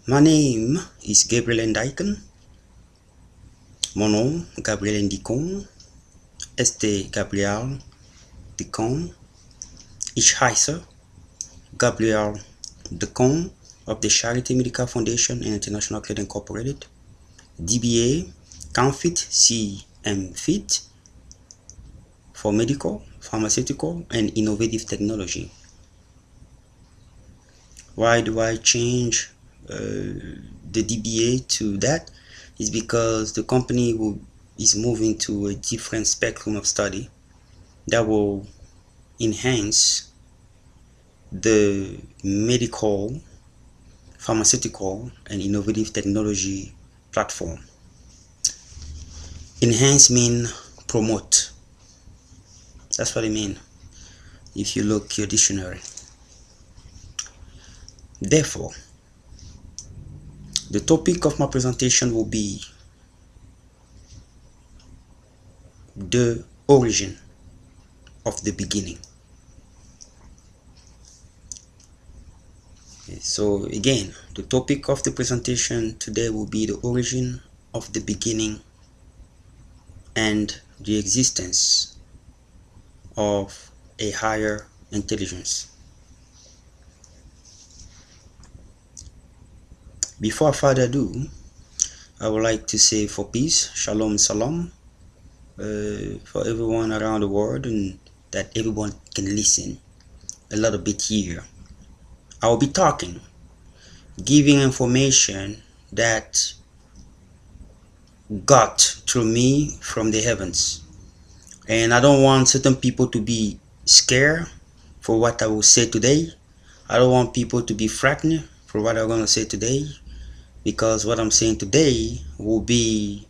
My name is Gabriel Ndaiken. Mon nom, Gabriel Ndikon. Este Gabriel Ndikon. Ich heiße Gabriel Ndikon of the Charity Medical Foundation and International Credit Incorporated. DBA, CAMFIT, CMFIT, for medical, pharmaceutical, and innovative technology. Why do I change the DBA to that? Is because the company is moving to a different spectrum of study that will enhance the medical, pharmaceutical, and innovative technology platform. Enhance mean promote. That's what I mean if you look your dictionary. Therefore, the topic of my presentation will be the origin of the beginning. So again, the topic of the presentation today will be the origin of the beginning and the existence of a higher intelligence. Before further ado, I would like to say for peace, shalom, salam, for everyone around the world, and that everyone can listen a little bit here. I will be talking, giving information that got through me from the heavens. And I don't want certain people to be scared for what I will say today. I don't want people to be frightened for what I'm going to say today, because what I'm saying today will be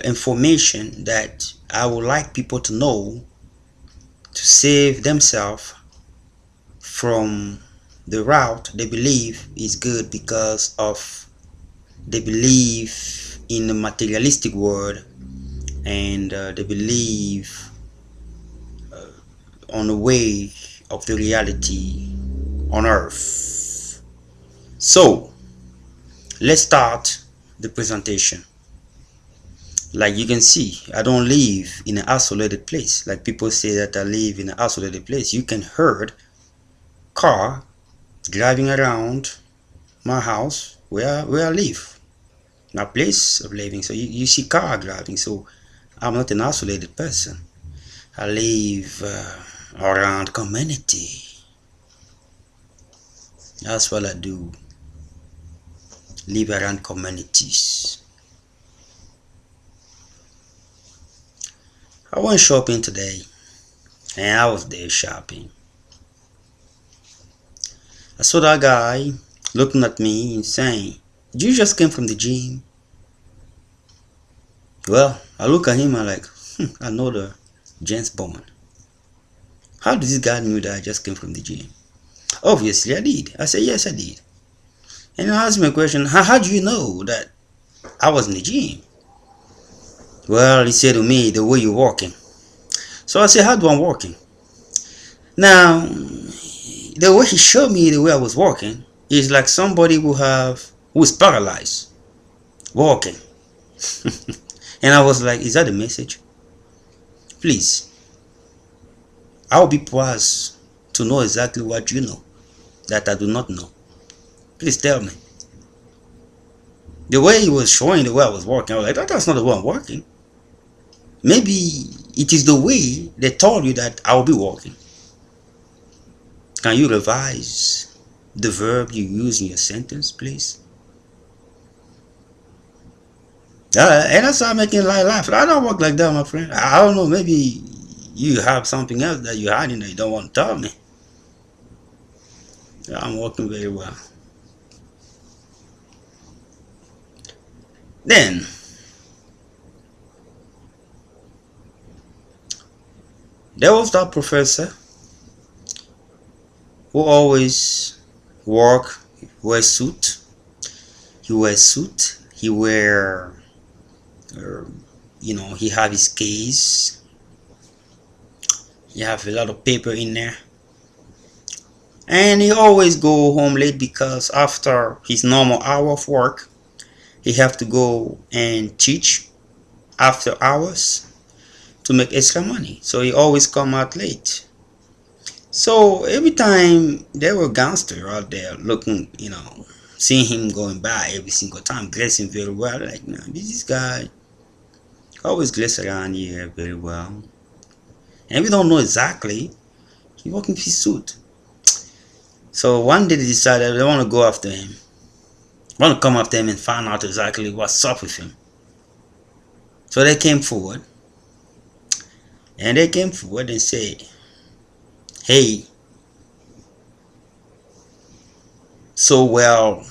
information that I would like people to know to save themselves from the route they believe is good, because of they believe in the materialistic world, and they believe on the way of the reality on earth. So let's start the presentation. Like you can see, I don't live in an isolated place. Like people say that I live in an isolated place. You can hear car driving around my house where I live, my place of living. So you see car driving. So I'm not an isolated person. I live around community. That's what I do. Live around communities. I went shopping today, and I was there shopping. I saw that guy looking at me and saying, "Did you just came from the gym?" Well, I look at him and like, I know the James Bond. How did this guy knew that I just came from the gym? Obviously I did. I said, yes, I did. And he asked me a question, how do you know that I was in the gym? Well, he said to me, the way you're walking. So I said, how do I walking? Now, the way he showed me the way I was walking is like somebody who's paralyzed walking. And I was like, is that the message? Please, I'll be pleased to know exactly what you know that I do not know. Please tell me. The way he was showing the way I was walking, I was like, that's not the way I'm walking. Maybe it is the way they told you that I will be walking. Can you revise the verb you use in your sentence, please? And I started making laugh. I don't walk like that, my friend. I don't know, maybe you have something else that you're hiding that you don't want to tell me. I'm walking very well. Then, there was that professor who always wear suit. He wears suit. He wear, he have his case. He have a lot of paper in there. And he always go home late because after his normal hour of work, he have to go and teach after hours to make extra money. So he always come out late. So every time there were gangsters out there looking, seeing him going by every single time, dressing very well, like, this guy always dress around here very well. And we don't know exactly. He walking with his suit. So one day they decided they want to go after him. Want to come after him and find out exactly what's up with him. So they came forward. And they came forward and said, hey, so well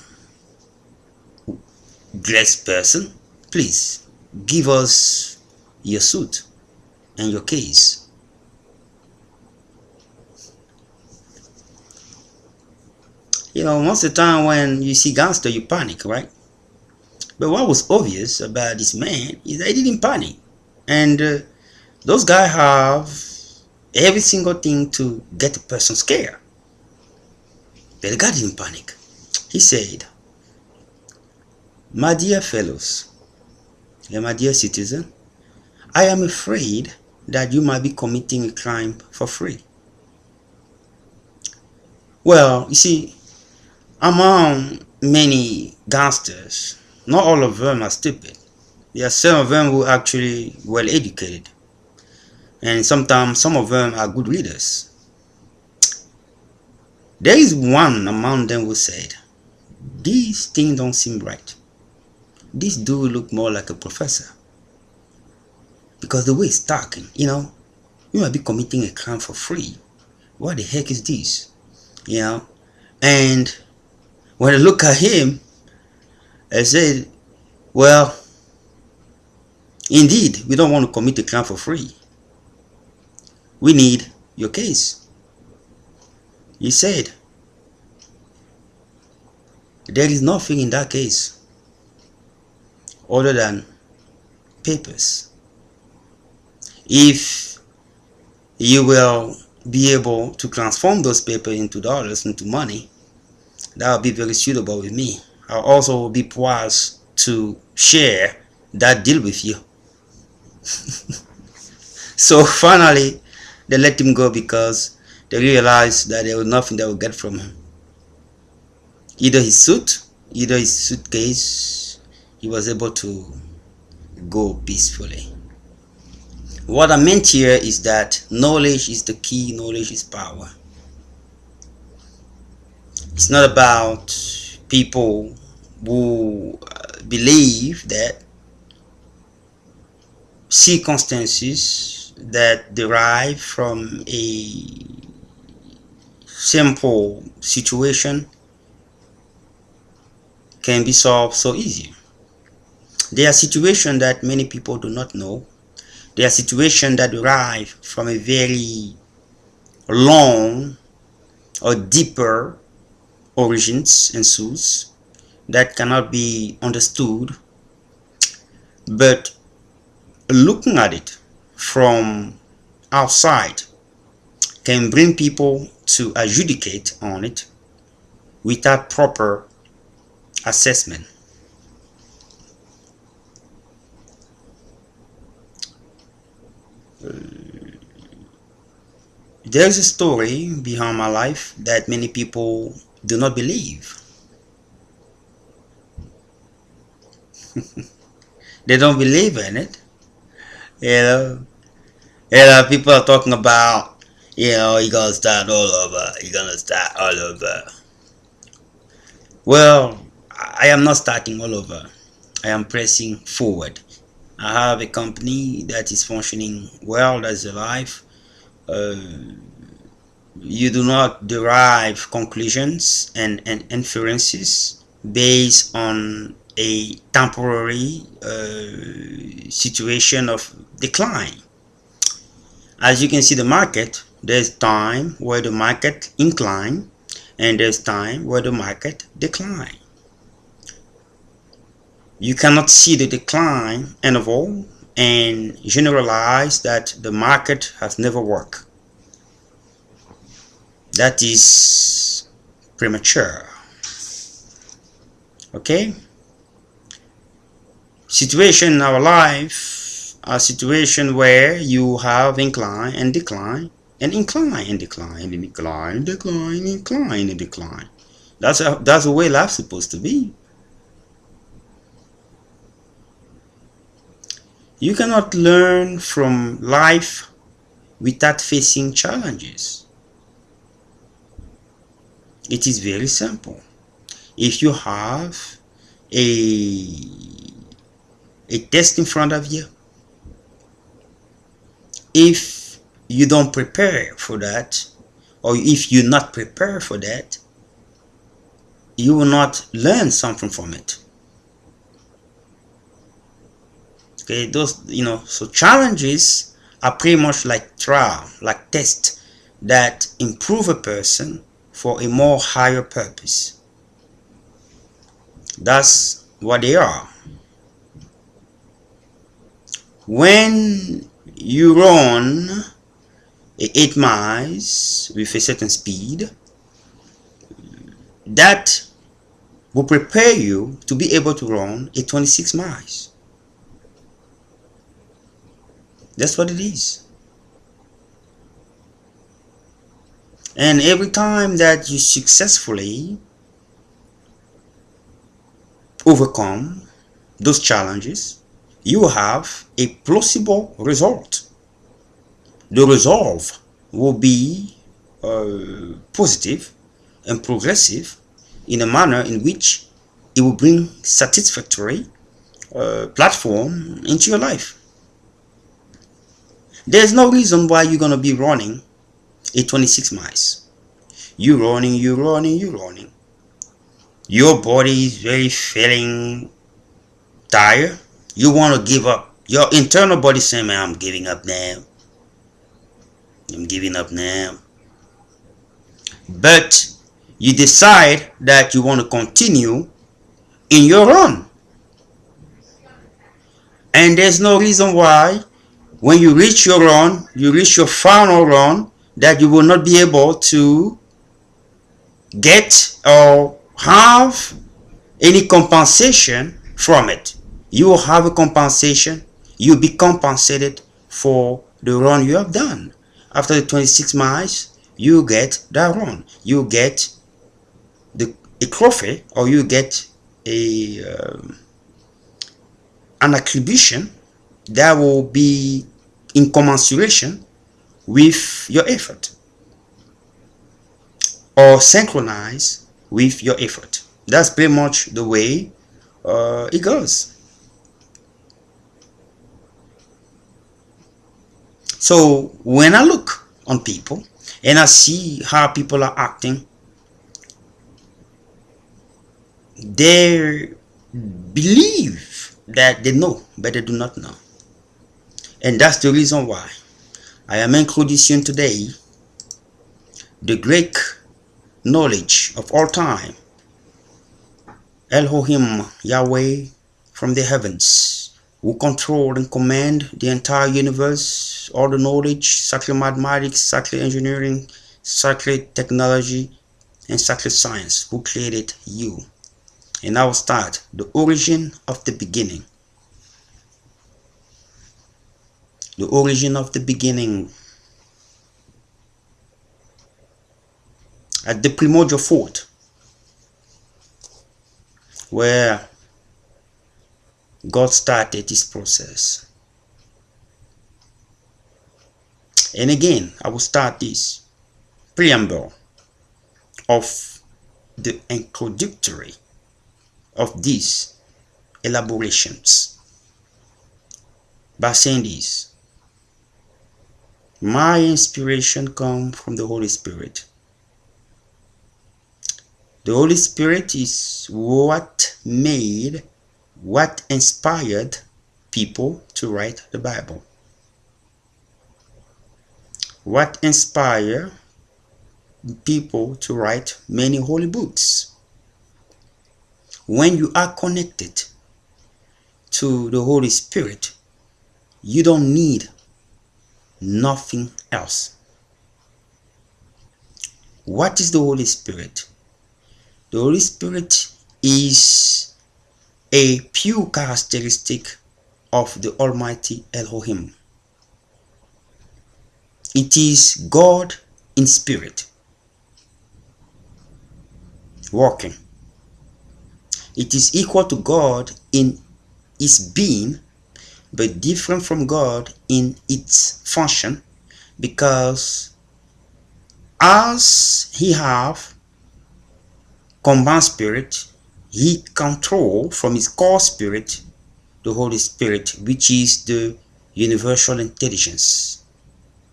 dressed person, please give us your suit and your case. Most of the time when you see gangster, you panic, right? But what was obvious about this man is that he didn't panic. And those guys have every single thing to get the person scared. But the guy didn't panic. He said, my dear fellows, and my dear citizen, I am afraid that you might be committing a crime for free. Well, you see, among many gangsters, not all of them are stupid. There are some of them who are actually well educated. And sometimes some of them are good readers. There is one among them who said, these things don't seem right. This dude look more like a professor. Because the way he's talking, you might be committing a crime for free. What the heck is this? And when I look at him, I said, well, indeed, we don't want to commit a crime for free. We need your case. He said, there is nothing in that case other than papers. If you will be able to transform those papers into dollars, into money, that will be very suitable with me. I'll also be poised to share that deal with you. So finally, they let him go because they realized that there was nothing they would get from him. Either his suit, either his suitcase, he was able to go peacefully. What I meant here is that knowledge is the key, knowledge is power. It's not about people who believe that circumstances that derive from a simple situation can be solved so easy. There are situations that many people do not know. There are situations that derive from a very long or deeper origins and source that cannot be understood. But looking at it from outside can bring people to adjudicate on it without proper assessment. There's a story behind my life that many people do not believe. They don't believe in it. People are talking about, you're gonna start all over. You're gonna start all over. Well, I am not starting all over. I am pressing forward. I have a company that is functioning well, that's alive. You do not derive conclusions and inferences based on a temporary situation of decline. As you can see, the market, there's time where the market incline and there's time where the market decline. You cannot see the decline interval and generalize that the market has never worked. That is premature. Okay? Situation in our life are situation where you have incline and decline, and incline and decline, and decline, decline, incline, and decline. That's the way life's supposed to be. You cannot learn from life without facing challenges. It is very simple. If you have a test in front of you, if you don't prepare for that, or if you're not prepared for that, you will not learn something from it. Okay, those, so challenges are pretty much like trial, like tests that improve a person for a more higher purpose. That's what they are. When you run 8 miles with a certain speed, that will prepare you to be able to run a 26 miles. That's what it is. And every time that you successfully overcome those challenges, you have a plausible result. The result will be positive and progressive in a manner in which it will bring satisfactory platform into your life. There's no reason why you're going to be running a 26 miles. You're running. Your body is very feeling tired. You want to give up. Your internal body saying, man, I'm giving up now. But you decide that you want to continue in your run. And there's no reason why when you reach your run, you reach your final run, that you will not be able to get or have any compensation from it. You will have a compensation. You'll be compensated for the run you have done. After the 26 miles, you get that run. You get a trophy, or you get an attribution that will be in commensuration with your effort, or synchronize with your effort. That's pretty much the way it goes. So when I look on people and I see how people are acting, they believe that they know, but they do not know. And that's the reason why I am introducing today the Greek knowledge of all time, Elohim, Yahweh from the heavens, who control and command the entire universe, all the knowledge, sacred mathematics, sacred engineering, sacred technology, and sacred science, who created you. And I will start the origin of the beginning. The origin of the beginning. At the primordial thought, where God started his process. And again, I will start this preamble of the introductory of these elaborations by saying this: my inspiration comes from the Holy Spirit. The Holy Spirit is what inspired people to write the Bible. What inspired people to write many holy books. When you are connected to the Holy Spirit, you don't need nothing else. What is the Holy Spirit? The Holy Spirit is a pure characteristic of the Almighty Elohim. It is God in spirit, walking. It is equal to God in its being, but different from God in its function, because as he have combined spirit, he control from his core spirit the Holy Spirit, which is the universal intelligence,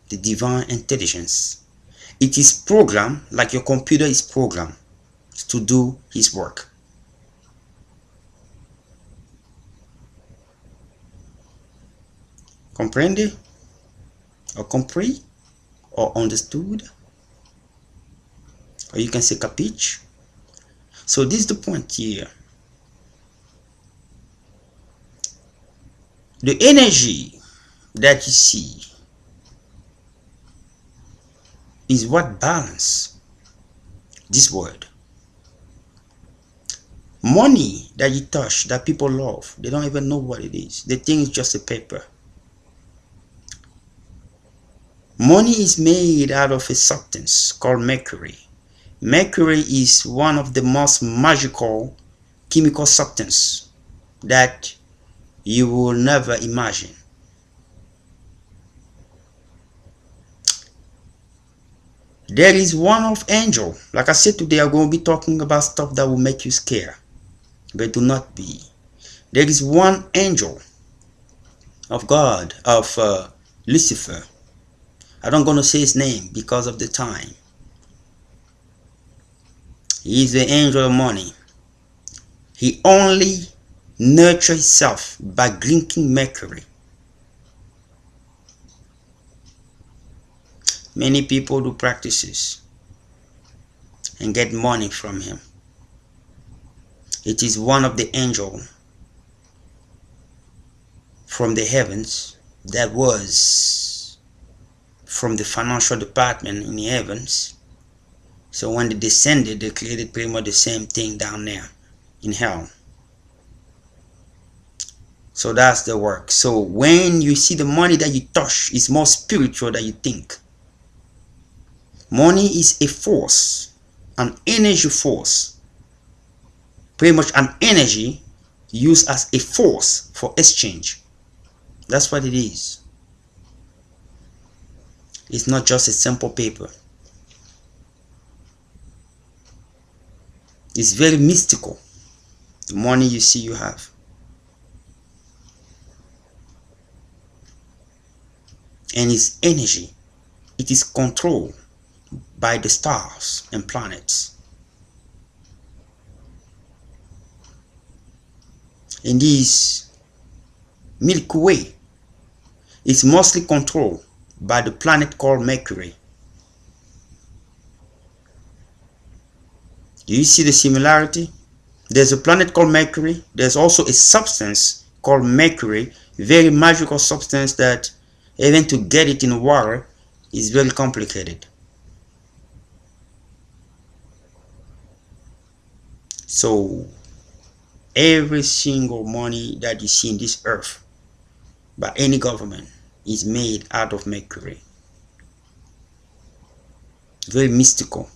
the divine intelligence. It is programmed like your computer is programmed to do his work. Comprende? Or compris? Or understood? Or you can say capiche? So this is the point here. The energy that you see is what balance this world. Money that you touch, that people love, they don't even know what it is. They think it's just a paper. Money is made out of a substance called mercury. Mercury is one of the most magical chemical substances that you will never imagine. There is one of angel. Like I said today, I'm going to be talking about stuff that will make you scared, but do not be. There is one angel of God, of Lucifer. I don't going to say his name because of the time. He is the angel of money. He only nurtures himself by drinking mercury. Many people do practices and get money from him. It is one of the angels from the heavens that was from the financial department in the heavens. So when they descended, they created pretty much the same thing down there in hell. So that's the work. So when you see the money that you touch, it's more spiritual than you think. Money is a force, an energy force, pretty much an energy used as a force for exchange. That's what it is. It's not just a simple paper. It's very mystical, the money you see you have. And its energy, it is controlled by the stars and planets. And this Milky Way is mostly controlled by the planet called Mercury. Do you see the similarity? There's a planet called Mercury. There's also a substance called mercury, very magical substance that even to get it in water is very complicated. So every single money that you see in this earth by any government is made out of mercury. Very mystical.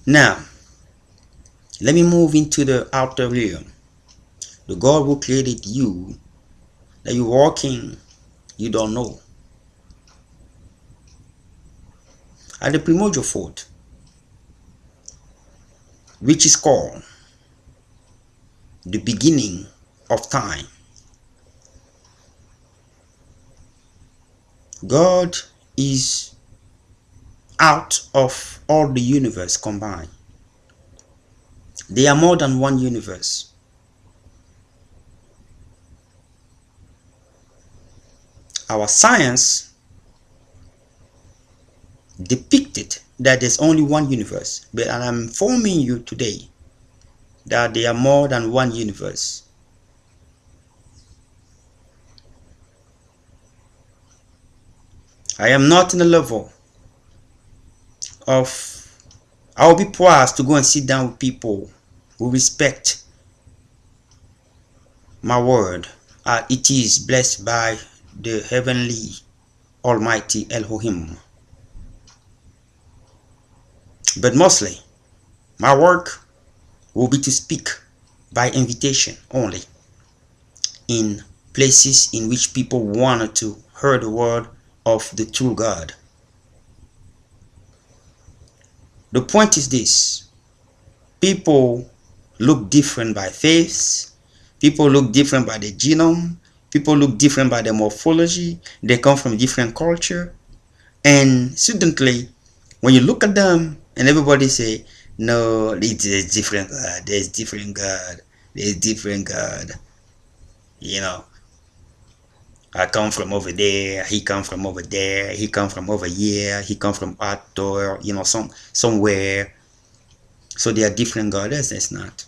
Now, let me move into the outer realm. The God who created you, that you walk in, you don't know. At the primordial thought, which is called the beginning of time, God is out of all the universe combined. There are more than one universe. Our science depicted that there's only one universe, but I'm informing you today that there are more than one universe. I am not in the level of I'll be proud to go and sit down with people who respect my word. It is blessed by the heavenly Almighty Elohim. But mostly, my work will be to speak by invitation only in places in which people wanted to hear the word of the true God. The point is this: people look different by faith, people look different by the genome, people look different by the morphology, they come from different culture, and suddenly when you look at them and everybody say, no, it's a different God, there's different God, there's different God, you know, I come from over there, he come from over there, he come from over here, he come from out there, you know, somewhere. So they are different gods. That's not.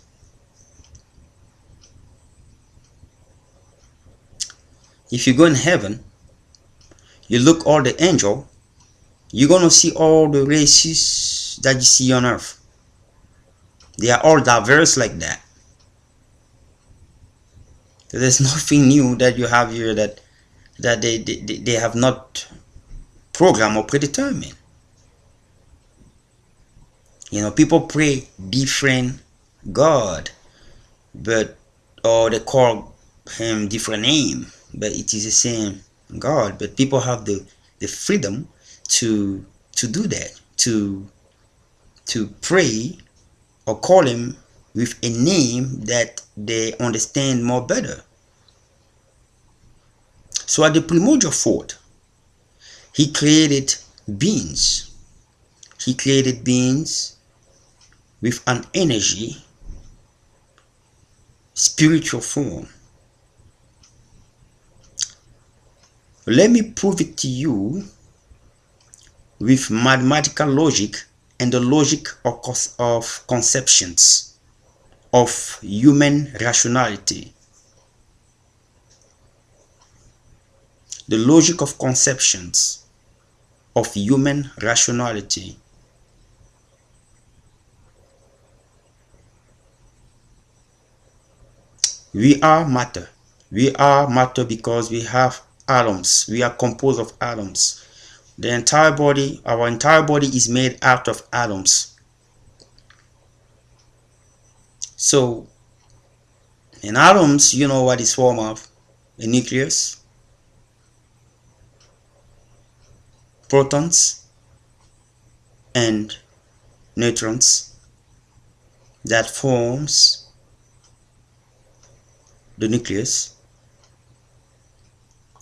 If you go in heaven, you look all the angel, you're gonna see all the races that you see on earth. They are all diverse like that. So there's nothing new that you have here that they have not programmed or predetermined. You know, people pray different God, but or they call him different name, but it is the same God. But people have the freedom to do that, to pray or call him with a name that they understand more better. So at the primordial thought, he created beings. He created beings with an energy, spiritual form. Let me prove it to you with mathematical logic and the logic of conceptions of human rationality. The logic of conceptions of human rationality. We are matter. We are matter because we have atoms. We are composed of atoms. The entire body, our entire body is made out of atoms. So, in atoms, you know what is formed of? A nucleus, protons, and neutrons that forms the nucleus.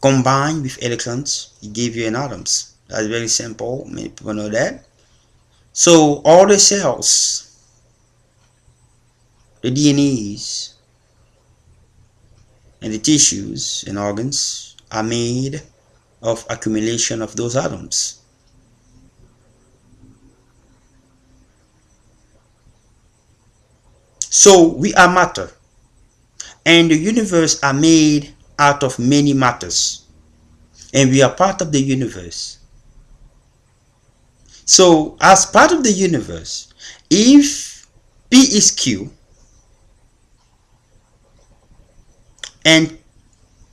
Combined with electrons, it gives you an atoms. That's very simple. Many people know that. So all the cells, the DNAs, and the tissues and organs are made of accumulation of those atoms. So we are matter, and the universe are made out of many matters, and we are part of the universe. So as part of the universe, if P is Q, and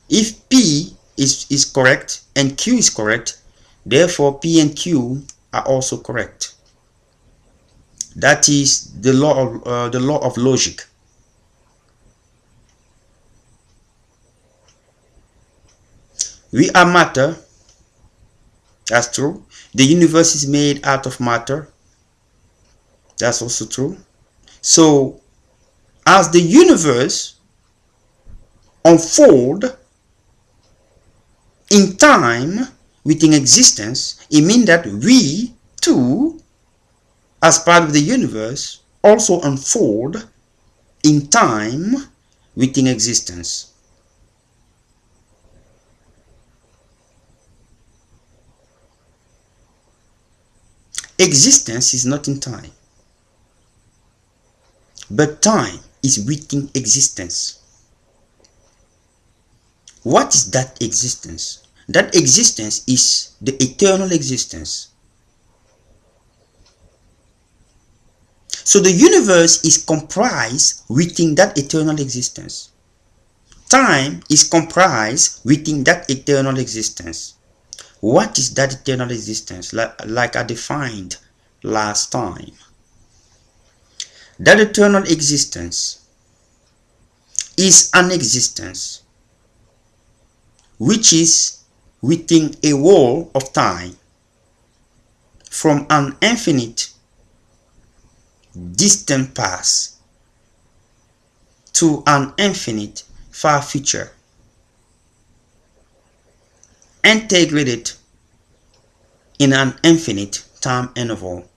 if P is correct and Q is correct, therefore P and Q are also correct. That is the law of logic. We are matter. That's true. The universe is made out of matter. That's also true. So as the universe unfold in time within existence, it means that we too, as part of the universe, also unfold in time within existence. Existence is not in time, but time is within existence. What is that existence? That existence is the eternal existence. So the universe is comprised within that eternal existence. Time is comprised within that eternal existence. What is that eternal existence? Like I defined last time. That eternal existence is an existence which is within a wall of time, from an infinite distant past to an infinite far future, integrated in an infinite time interval.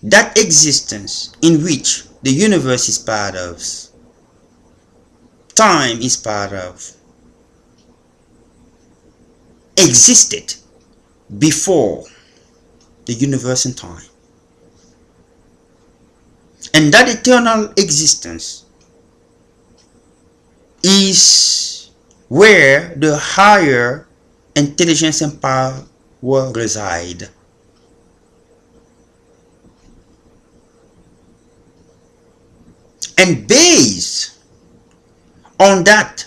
That existence in which the universe is part of, time is part of, existed before the universe and time. And that eternal existence is where the higher intelligence and power reside. And based on that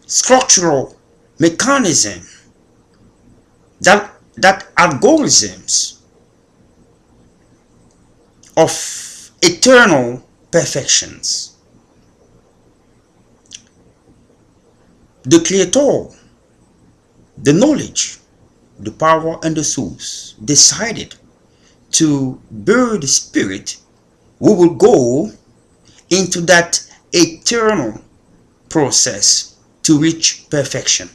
structural mechanism, that algorithms of eternal perfections, the Creator, the knowledge, the power, and the source decided to build the spirit who will go into that eternal process to reach perfection.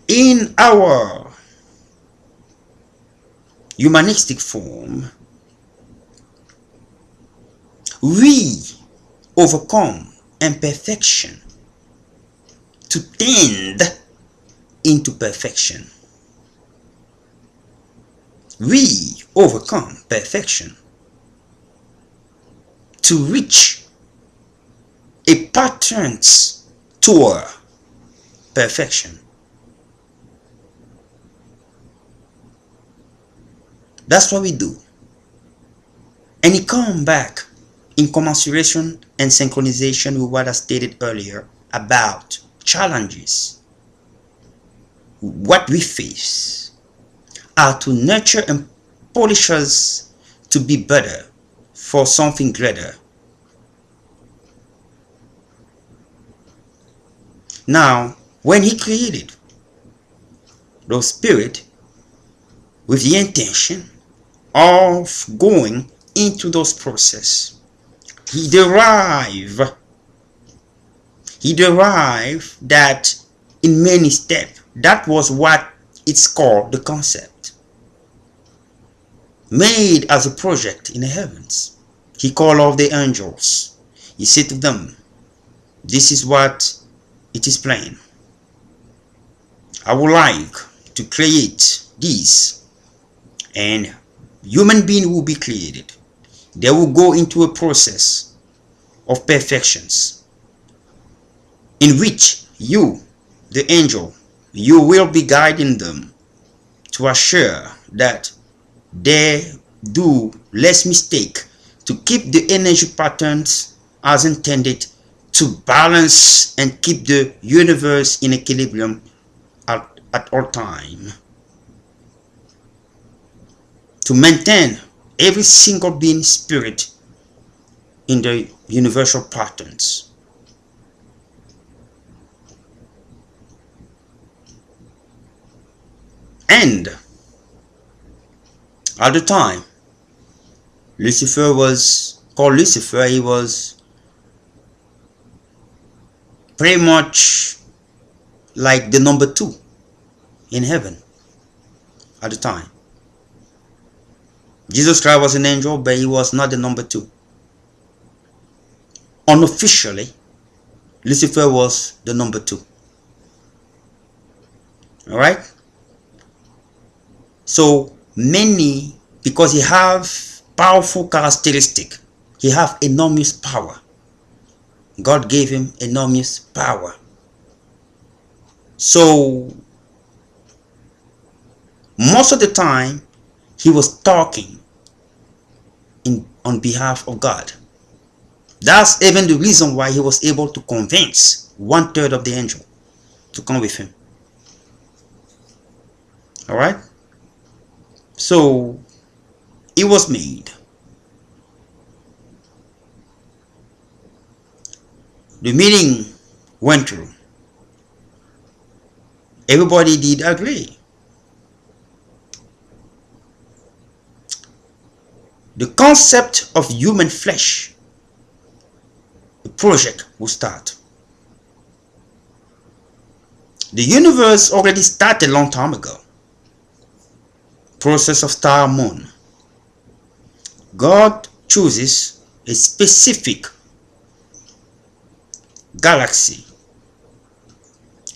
In our humanistic form, we overcome imperfection to tend into perfection. We overcome perfection to reach a pattern's toward perfection. That's what we do. And it comes back in commensuration and synchronization with what I stated earlier about challenges. What we face are to nurture and polish us to be better for something greater. Now, when he created those spirits with the intention of going into those processes, he derived that in many steps. That was what it's called, the concept, made as a project in the heavens. He called all the angels. He said to them, this is what it is plain. I would like to create this, and human being will be created. They will go into a process of perfections in which you, the angel, you will be guiding them to assure that they do less mistake, to keep the energy patterns as intended, to balance and keep the universe in equilibrium at all time, to maintain every single being spirit in the universal patterns. And at the time Lucifer was called Lucifer, he was pretty much like the number 2 in heaven at the time. Jesus Christ was an angel, but he was not the number 2. Unofficially, Lucifer was the number 2. Alright? So many, because he have powerful characteristic, he have enormous power. God gave him enormous power. So most of the time he was talking on behalf of God. That's even the reason why he was able to convince 1/3 of the angel to come with him. All right. So it was made. The meeting went through. Everybody did agree. The concept of human flesh, the project will start. The universe already started a long time ago. Process of star moon. God chooses a specific galaxy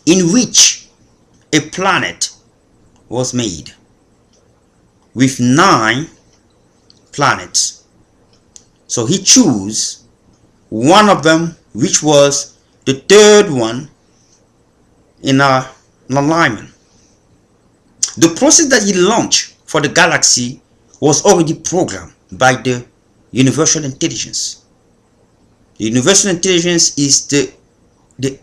in which a planet was made with 9 planets. So he chose one of them, which was the 3rd one in alignment. The process that he launched for the galaxy was already programmed by the universal intelligence. The universal intelligence is the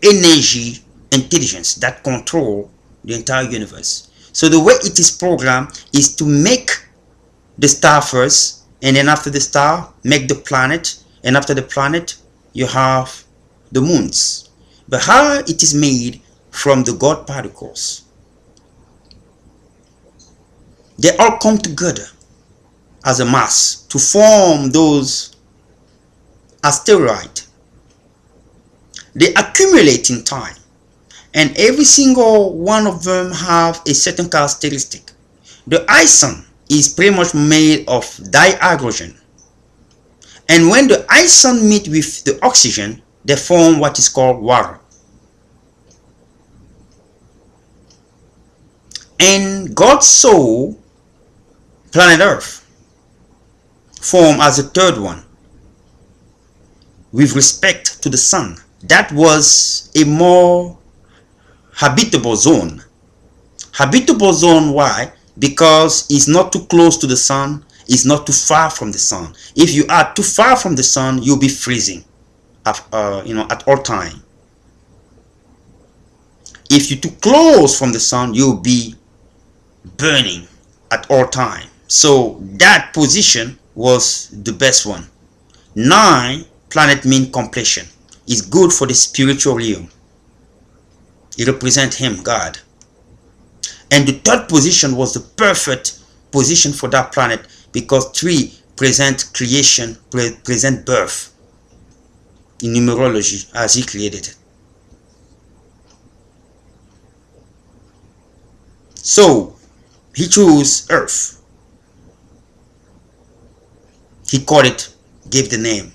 energy intelligence that control the entire universe. So the way it is programmed is to make the star first, and then after the star, make the planet, and after the planet, you have the moons. But how it is made from the God particles. They all come together as a mass to form those asteroids. They accumulate in time, and every single one of them have a certain characteristic. The icon is pretty much made of dihydrogen, and when the icon meet with the oxygen, they form what is called water. And God saw planet Earth form as a 3rd one with respect to the sun. That was a more habitable zone. Habitable zone, why? Because it's not too close to the sun, it's not too far from the sun. If you are too far from the sun, you'll be freezing at all time. If you're too close from the sun, you'll be burning at all time. So that position was the best one. 9 planet mean completion. It's good for the spiritual realm. It represents him, God. And the 3rd position was the perfect position for that planet, because 3 present creation, present birth in numerology as he created it. So he chose Earth. He called it, gave the name.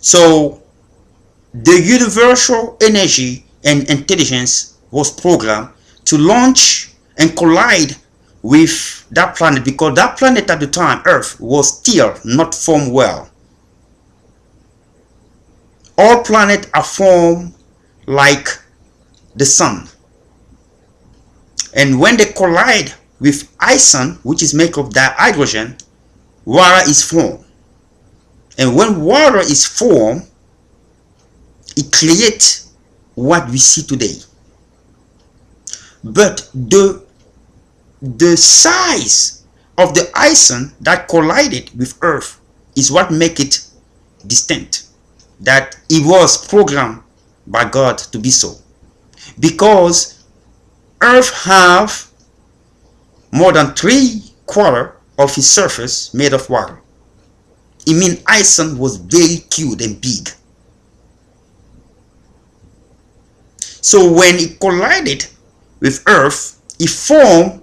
So the universal energy and intelligence was programmed to launch and collide with that planet, because that planet at the time, Earth, was still not formed well. All planets are formed like the sun, and when they collide with icon, which is made of dihydrogen, water is formed. And when water is formed, it creates what we see today. But the size of the icon that collided with Earth is what makes it distinct, that it was programmed by God to be so. Because Earth have more than 3/4 of its surface made of water. It means icon was very cute and big. So when it collided with Earth, it formed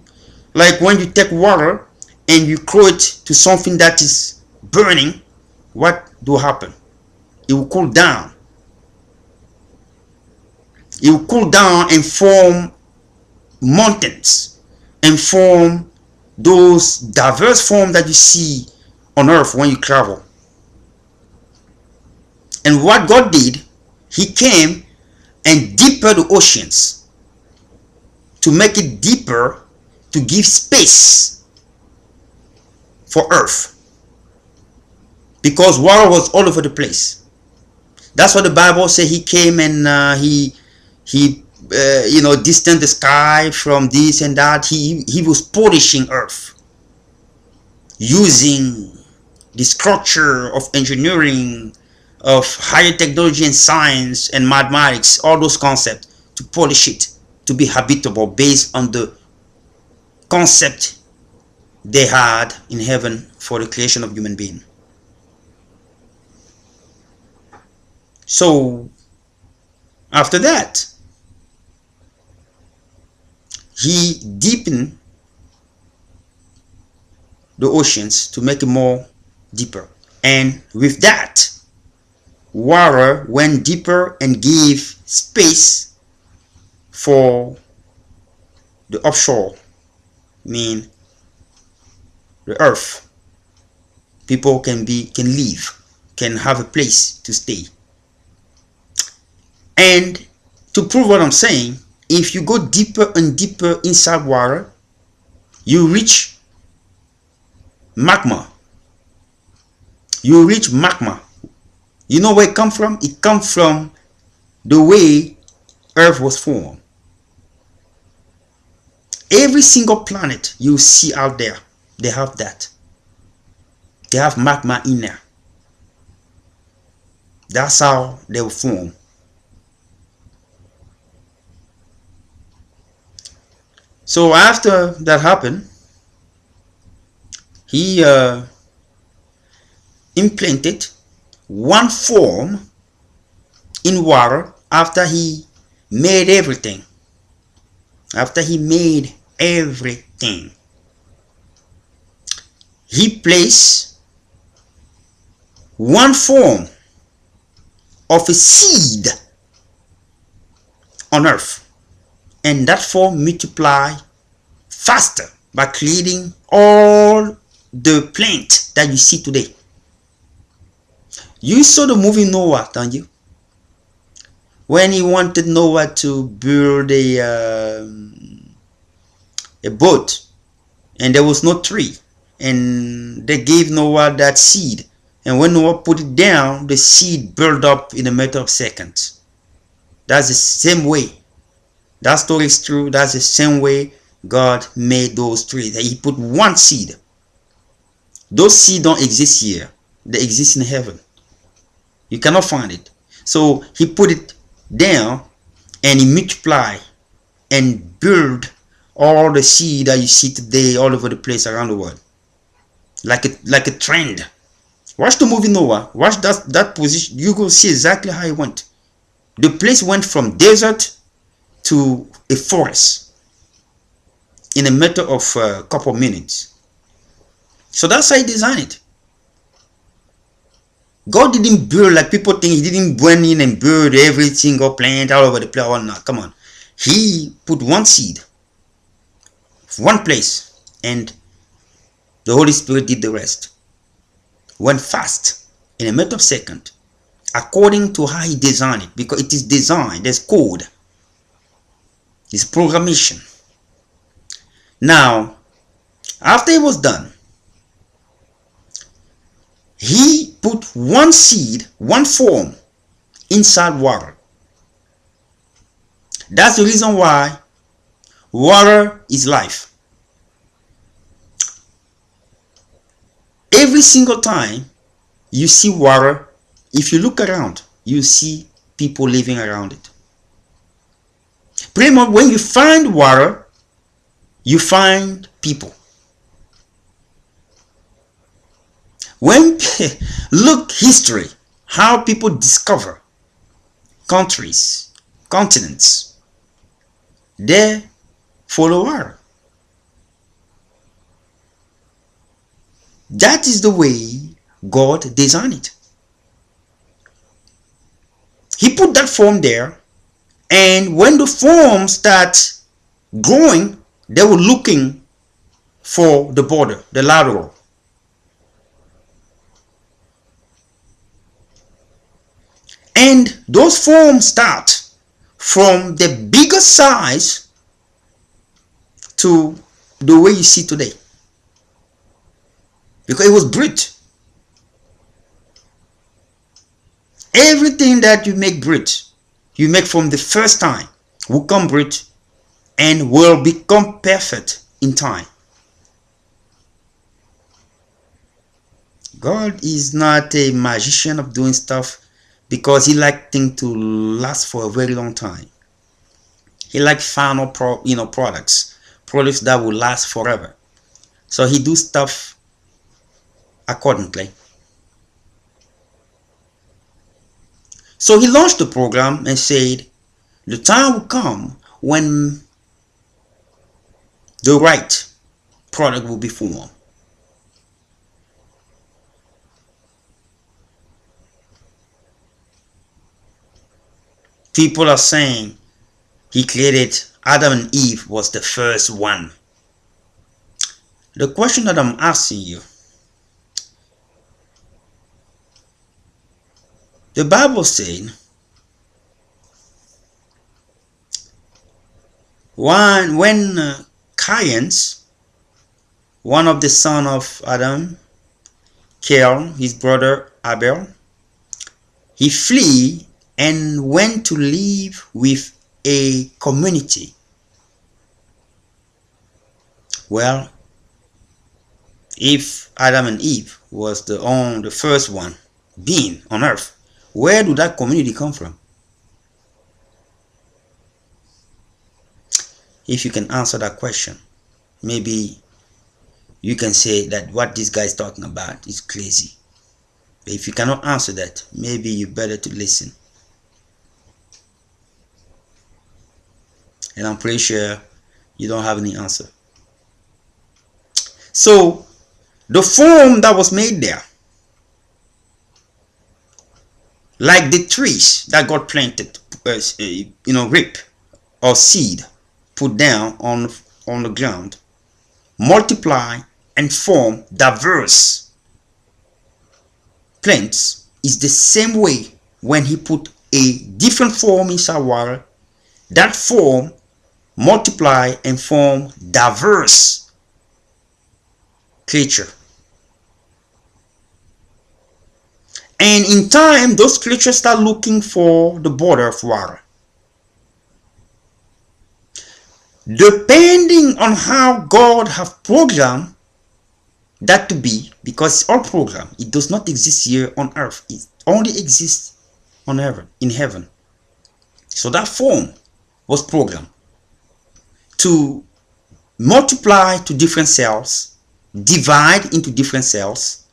like when you take water and you throw it to something that is burning. What do happen? It will cool down. It will cool down and form mountains and form those diverse forms that you see on Earth when you travel. And what God did, he came and deeper the oceans to make it deeper to give space for earth, because water was all over the place. That's what the Bible says. He came and he distanced the sky from this and that. He was polishing earth using the structure of engineering, of higher technology and science and mathematics, all those concepts, to polish it to be habitable based on the concept they had in heaven for the creation of human being. So after that, he deepened the oceans to make it more deeper, and with that, water went deeper and gave space for the offshore, mean the earth. People can live, can have a place to stay. And to prove what I'm saying, if you go deeper and deeper inside water, you reach magma. You reach magma. You know where it comes from? It comes from the way earth was formed. Every single planet you see out there, they have that. They have magma in there. That's how they were formed. So after that happened, he implanted one form in water after he made everything. After he made everything, he placed one form of a seed on earth, and that form multiply faster by creating all the plants that you see today. You saw the movie Noah, don't you? When he wanted Noah to build a boat, and there was no tree, and they gave Noah that seed, and when Noah put it down, the seed built up in a matter of seconds. That's the same way. That story is true. That's the same way God made those trees. He put one seed. Those seeds don't exist here. They exist in heaven. You cannot find it. So he put it down and he multiplied and built all the seed that you see today all over the place around the world. Like a trend. Watch the movie Noah. Watch that position. You go see exactly how it went. The place went from desert to a forest in a matter of a couple of minutes. So that's how he designed it. God didn't build like people think. He didn't went in and build every single plant all over the place. Oh, no, come on. He put one seed, one place, and the Holy Spirit did the rest. Went fast in a matter of seconds, according to how he designed it, because it is designed. There's code. It's programmation. Now, after it was done, he put one seed, one form inside water. That's the reason why water is life. Every single time you see water, if you look around, you see people living around it. Pretty much when you find water, you find people. When look history, how people discover countries, continents, they follow water. That is the way God designed it. He put that form there, and when the form starts growing, they were looking for the border, the lateral. And those forms start from the bigger size to the way you see today. Because it was brute. Everything that you make brute, you make from the first time, will come brute and will become perfect in time. God is not a magician of doing stuff because he likes things to last for a very long time. He likes final products that will last forever. So he do stuff accordingly. So he launched the program and said the time will come when the right product will be formed. People are saying he created Adam and Eve was the first one. The question that I'm asking you, the Bible said when Cain, one of the son of Adam, killed his brother Abel, he flee and went to live with a community. Well, if Adam and Eve was the first one being on earth, where did that community come from? If you can answer that question, maybe you can say that what this guy is talking about is crazy. But if you cannot answer that, maybe you better to listen. And I'm pretty sure you don't have any answer. So the form that was made there, like the trees that got planted, rip or seed put down on the ground, multiply and form diverse plants, is the same way when he put a different form inside water, that form multiply and form diverse creature. And in time, those creatures start looking for the border of water. Depending on how God have programmed that to be, because it's all programmed, it does not exist here on earth. It only exists on heaven, in heaven. So that form was programmed to multiply to different cells, divide into different cells,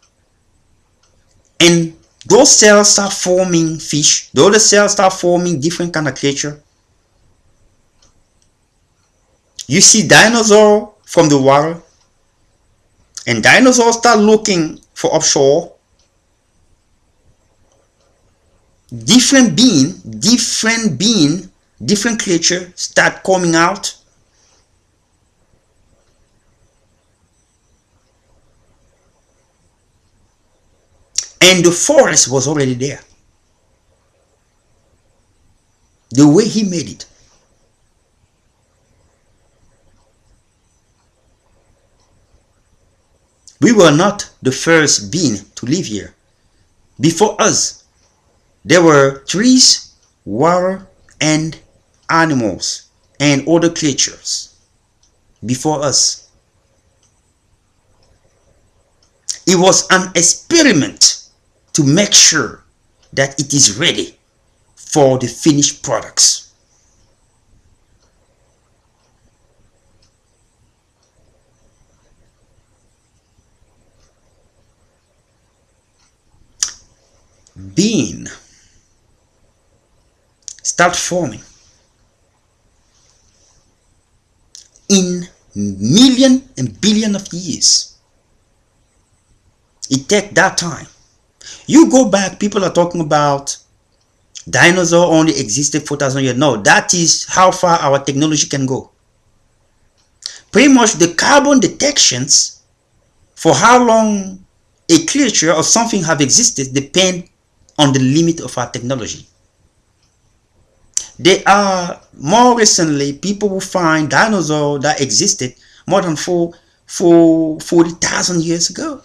and those cells start forming fish. The other cells start forming different kind of creature. You see dinosaurs from the water, and dinosaurs start looking for offshore. Different creature start coming out. And the forest was already there. The way he made it. We were not the first being to live here. Before us, there were trees, water, and animals, and other creatures. Before us. It was an experiment to make sure that it is ready for the finished products. Being start forming in million and billion of years. It takes that time. You go back, people are talking about dinosaur only existed 4,000 years. No, that is how far our technology can go. Pretty much the carbon detections for how long a creature or something have existed depend on the limit of our technology. There are more recently people who find dinosaurs that existed, more than 40,000 years ago.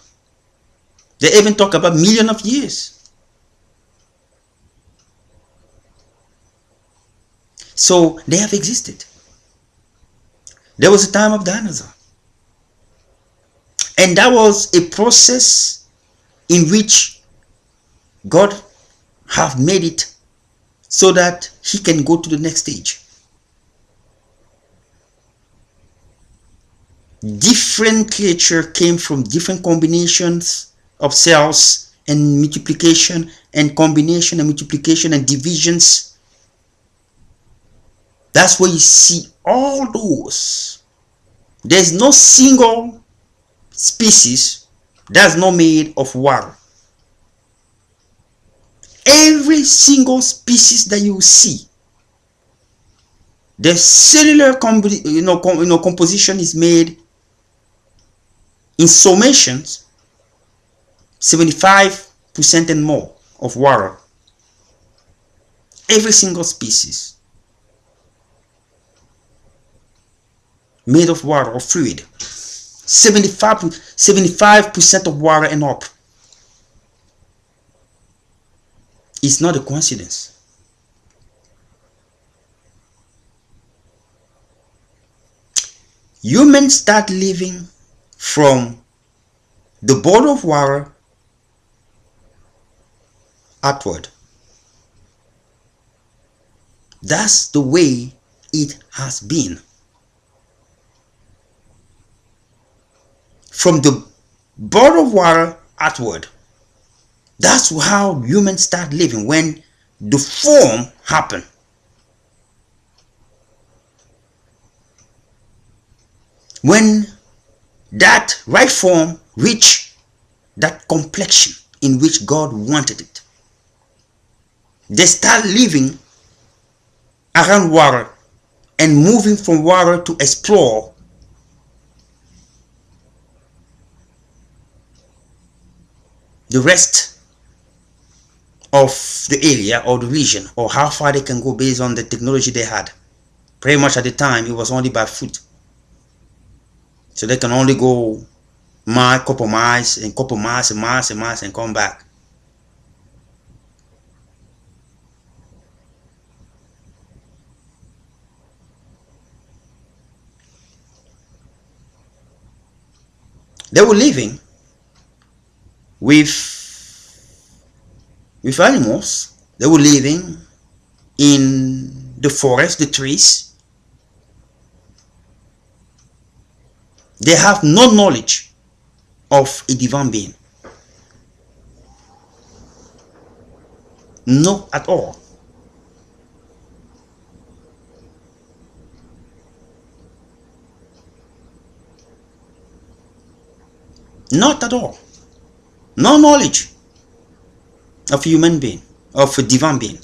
They even talk about millions of years. So they have existed. There was a time of dinosaur. And that was a process in which God have made it so that he can go to the next stage. Different creature came from different combinations of cells and multiplication and combination and multiplication and divisions. That's where you see all those. There's no single species that's not made of water. Every single species that you see, the cellular composition is made in summations 75% and more of water. Every single species made of water or fluid. 75% of water and up. It's not a coincidence. Humans start living from the body of water outward. That's the way it has been. From the body of water outward. That's how humans start living, when the form happened. When that right form reached that complexion in which God wanted it, they start living around water and moving from water to explore the rest of the area or the region, or how far they can go based on the technology they had. Pretty much at the time, it was only by foot. So they can only go couple miles and miles and come back. They were living with animals. They were living in the forest, the trees. They have no knowledge of a divine being. No, at all. Not at all. No knowledge of a human being, of a divine being.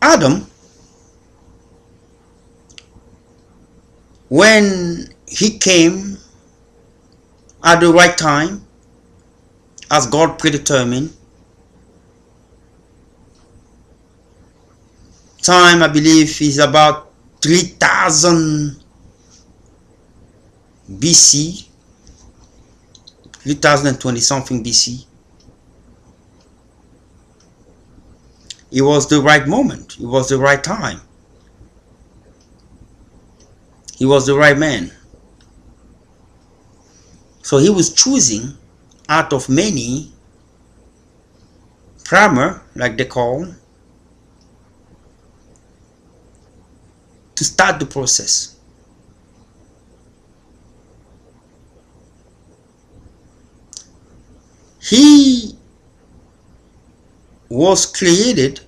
Adam, when he came at the right time, as God predetermined, time I believe is about 3000 BC, 3020 something BC. It was the right moment. It was the right time. He was the right man. So he was choosing out of many primer, like they call, to start the process. He was created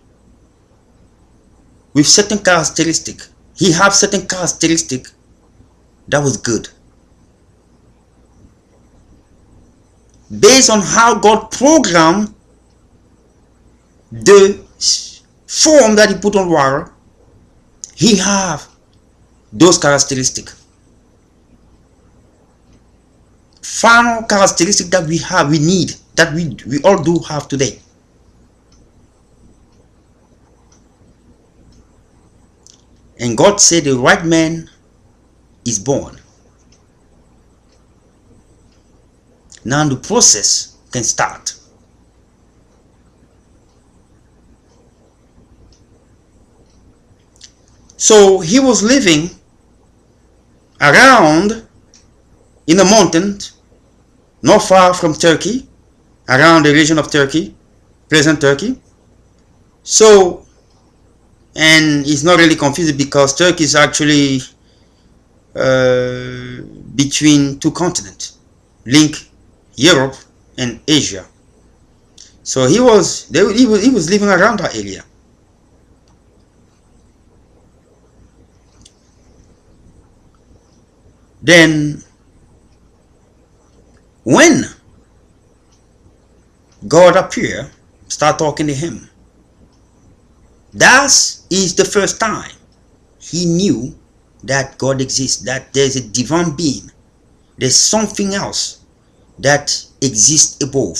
with certain characteristic. He had certain characteristic that was good, based on how God programmed the form that he put on water. He have those characteristics, final characteristic that we need, that we all do have today. And God said the right man is born. Now the process can start. So he was living around in the mountains, not far from Turkey, around the region of Turkey, present Turkey. So, and he's not really confused because Turkey is actually between two continents, link Europe and Asia. So he was living around that area. Then when God appeared, start talking to him, that is the first time he knew that God exists, that there's a divine being, there's something else that exists above.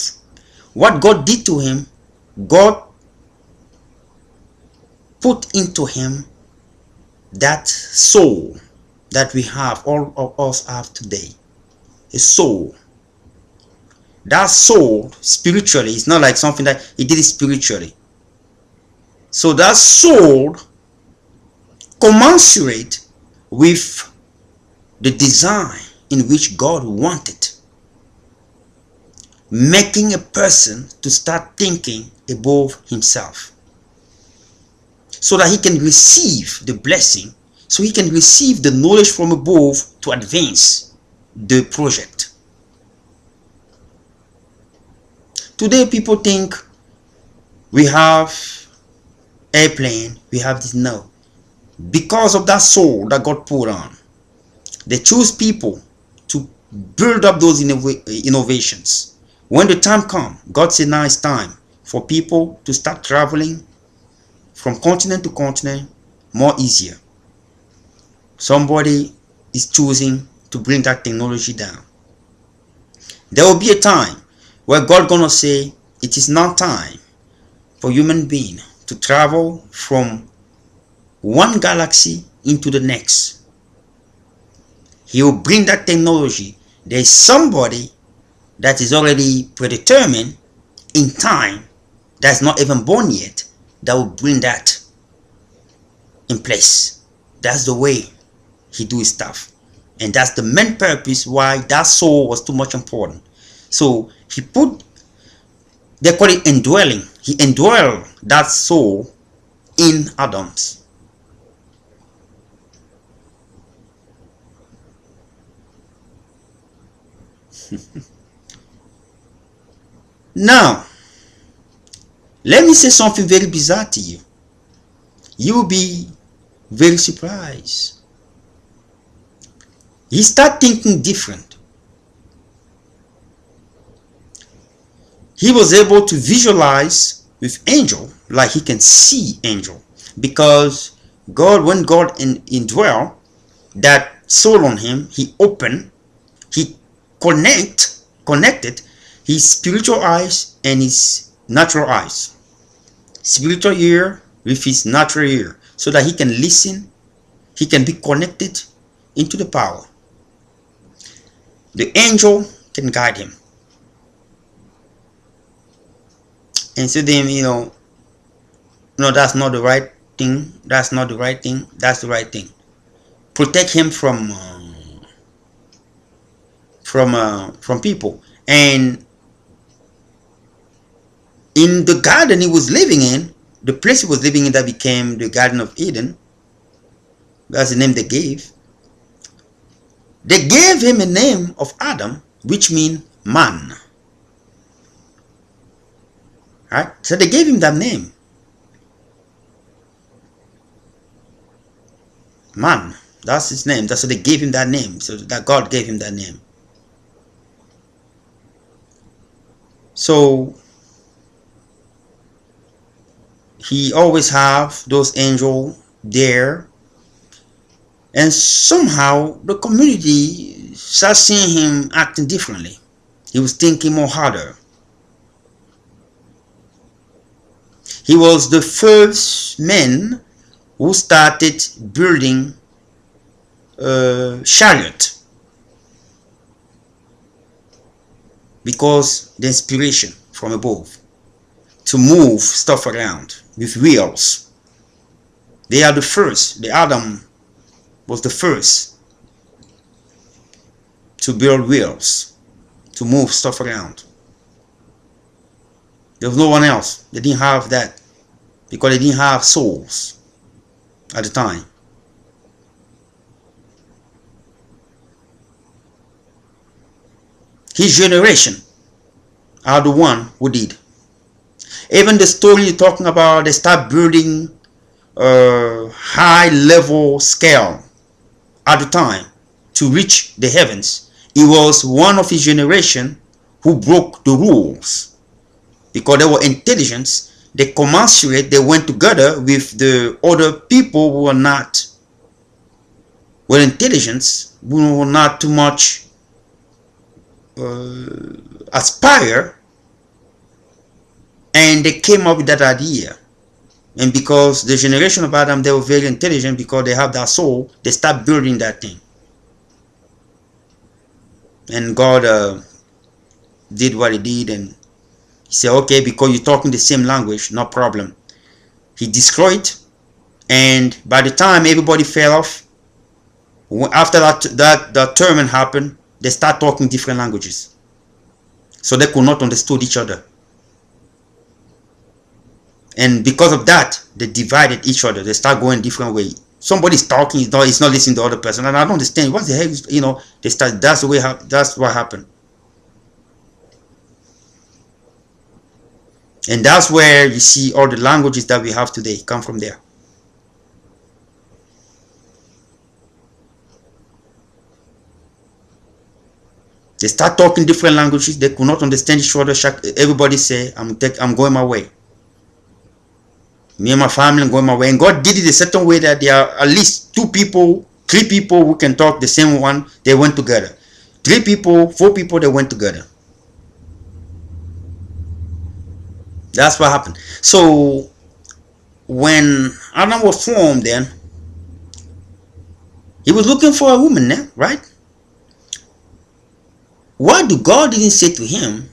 What God did to him, God put into him that soul that we have, all of us have today, a soul. That soul spiritually, it's not like something that he did it spiritually. So that soul commensurate with the design in which God wanted, making a person to start thinking above himself, so that he can receive the blessing, so he can receive the knowledge from above to advance the project. Today people think we have airplane, we have this. No, because of that soul that God put on, they choose people to build up those innovations. When the time comes, God said now it's time for people to start traveling from continent to continent more easier. Somebody is choosing to bring that technology down. There will be a time where God gonna say it is now time for human being to travel from one galaxy into the next. He will bring that technology. There is somebody that is already predetermined in time, that's not even born yet, that will bring that in place. That's the way he do his stuff, and that's the main purpose why that soul was too much important. So he put, they call it indwelling, he indwelled that soul in Adam's. Now let me say something very bizarre to you. You will be very surprised. He start thinking different. He was able to visualize with angel, like he can see angel, because God, when God indwell that soul on him, he opened, he connected his spiritual eyes and his natural eyes, spiritual ear with his natural ear, so that he can listen, he can be connected into the power. The angel can guide him and say to him, no, that's not the right thing, that's not the right thing, that's the right thing. Protect him from people. And in the garden he was living in, the place he was living in that became the Garden of Eden, that's the name they gave. They gave him a name of Adam, which means man. Right? So they gave him that name. Man. That's his name. That's what they gave him that name. So that God gave him that name. So he always have those angels there. And somehow the community started seeing him acting differently. He was thinking more harder. He was the first man who started building chariot, because the inspiration from above to move stuff around with wheels. They are the first. The Adam was the first to build wheels to move stuff around. There was no one else. They didn't have that because they didn't have souls at the time. His generation are the one who did. Even the story you're talking about, they start building high level scale at the time to reach the heavens. It was one of his generation who broke the rules because they were intelligence. They commensurate, they went together with the other people who were not were intelligence, who were not too much aspire, and they came up with that idea. And because the generation of Adam, they were very intelligent because they have that soul, they start building that thing. And God did what he did, and he said, okay, because you're talking the same language, no problem. He destroyed, and by the time everybody fell off, after that tournament happened, they start talking different languages. So they could not understand each other. And because of that, they divided each other. They start going different way. Somebody's talking, he's not listening to the other person. And I don't understand. What the heck is, they start, that's the way, that's what happened. And that's where you see all the languages that we have today come from there. They start talking different languages. They could not understand each other. Everybody say, I'm going my way. Me and my family are going my way. And God did it a certain way that there are at least 2 people, 3 people who can talk the same one. They went together. 3 people, 4 people, they went together. That's what happened. So when Adam was formed, then he was looking for a woman, right? Why do God didn't say to him,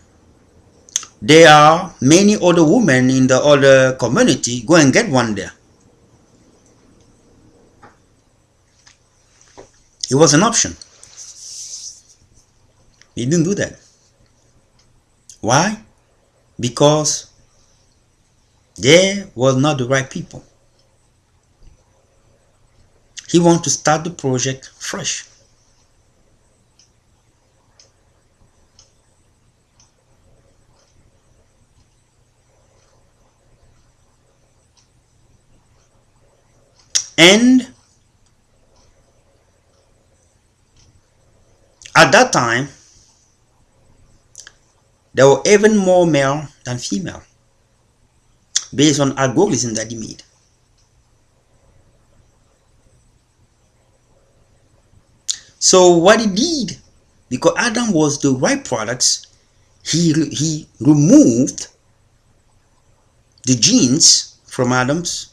there are many other women in the other community, go and get one there? It was an option. He didn't do that. Why? Because they were not the right people. He wanted to start the project fresh. And at that time, there were even more male than female, based on algorithm that he made. So what he did, because Adam was the right products, he removed the genes from Adam's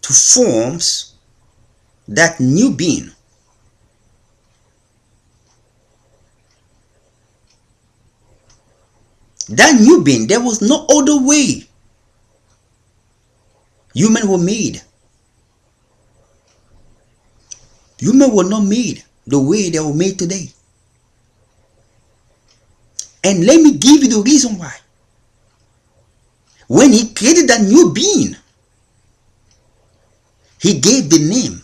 to forms that new being. That new being, there was no other way humans were made. Humans were not made the way they were made today. And let me give you the reason why. When he created that new being, he gave the name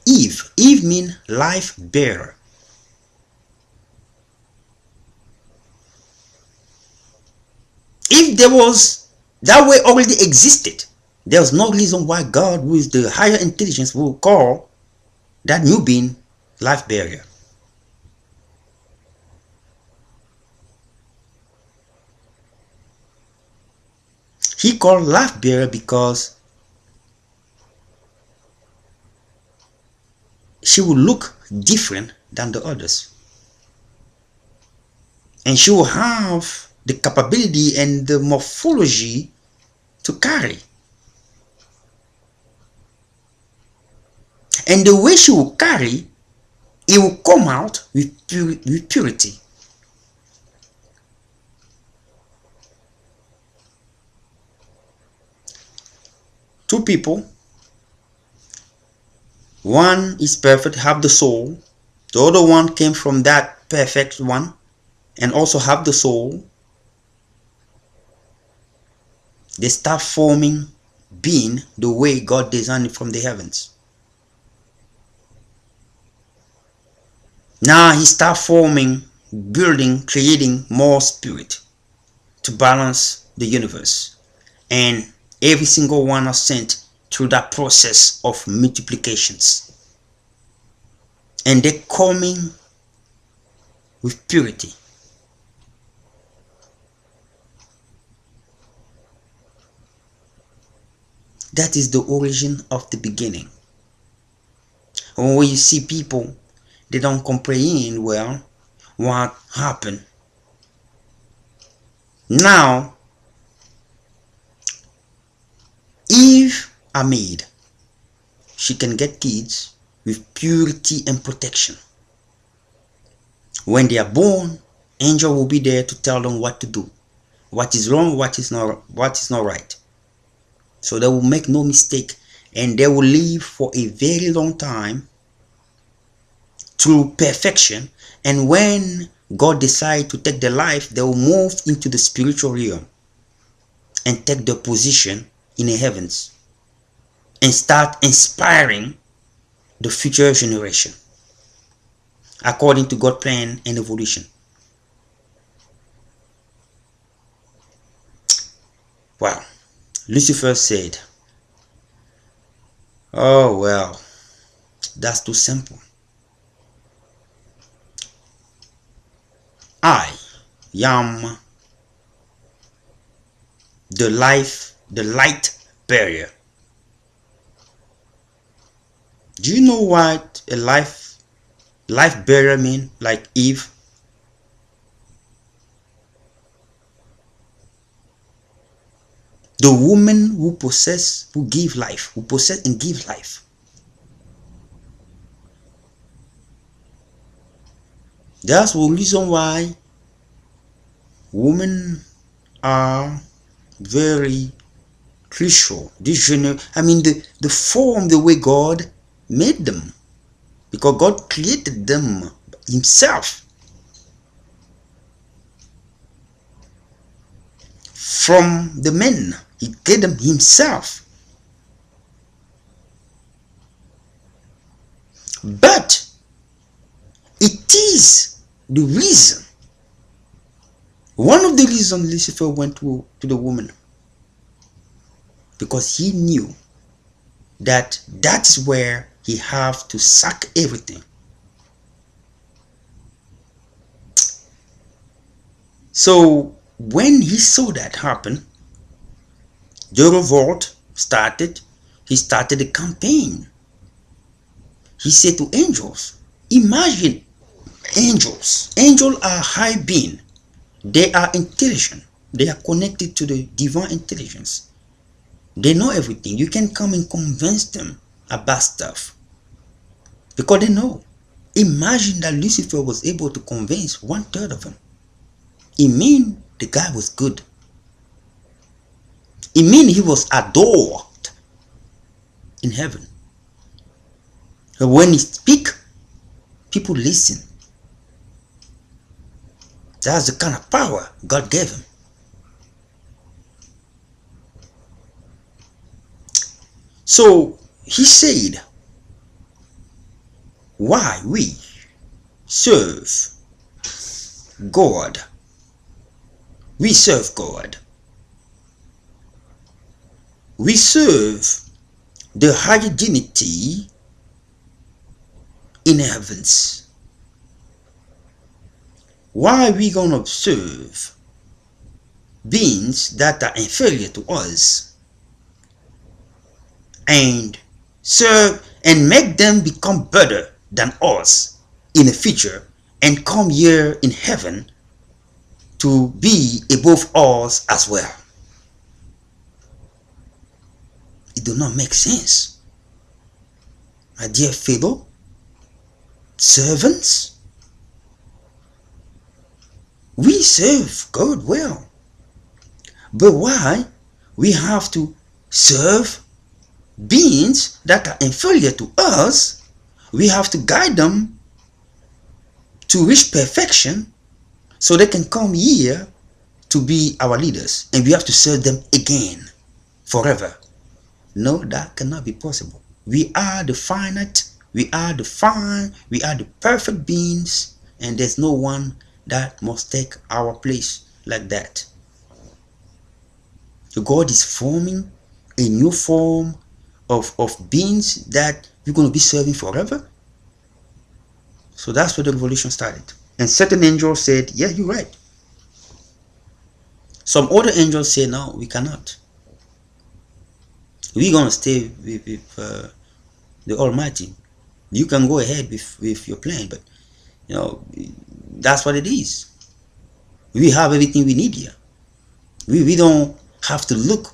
Eve. Eve means life bearer. If there was, that way already existed, there was no reason why God, who is the higher intelligence, will call that new being life bearer. He called life bearer because she will look different than the others. And she will have the capability and the morphology to carry. And the way she will carry, it will come out with purity. Two people, one is perfect, have the soul. The other one came from that perfect one and also have the soul. They start forming being the way God designed it from the heavens. Now he start forming, building, creating more spirit to balance the universe. And every single one are sent through that process of multiplications. And they're coming with purity. That is the origin of the beginning. And when you see people, they don't comprehend well what happened. Now, Eve are made. She can get kids with purity and protection. When they are born, angel will be there to tell them what to do, what is wrong, what is not right. So they will make no mistake, and they will live for a very long time through perfection. And when God decides to take their life, they will move into the spiritual realm and take their position in the heavens and start inspiring the future generation according to God's plan and evolution. Well, Lucifer said, oh well, that's too simple. I am the light barrier. Do you know what a life barrier mean? Like Eve? The woman who possess, who give life, who possess and give life. That's the reason why women are very crucial. The form, the way God made them, because God created them himself. From the men, he created them himself. But it is the reason, one of the reasons Lucifer went to the woman, because he knew that is where he have to suck everything. So when he saw that happen, the revolt started. He started a campaign. He said to angels, imagine angels. Angels are high being. They are intelligent. They are connected to the divine intelligence. They know everything. You can come and convince them about stuff because they know. Imagine that Lucifer was able to convince 1/3 of them. It means the guy was good. It means he was adored in heaven. And when he speak, people listen. That's the kind of power God gave him. So he said, why we serve God? We serve God. We serve the higher dignity in heavens. Why are we going to serve beings that are inferior to us and serve and make them become better than us in the future and come here in heaven to be above us as well? It does not make sense. my dear fellow servants, we serve God well. But why we have to serve beings that are inferior to us? We have to guide them to reach perfection so they can come here to be our leaders, and we have to serve them again forever. No, that cannot be possible. We are the finite, we are the fine, we are the perfect beings, and there's no one that must take our place like that. So God is forming a new form of beings that we're going to be serving forever. So that's where the revolution started. And certain angels said, yeah, you're right. Some other angels say, no, we cannot. We're going to stay with the Almighty. You can go ahead with your plan, but that's what it is. We have everything we need here. We don't have to look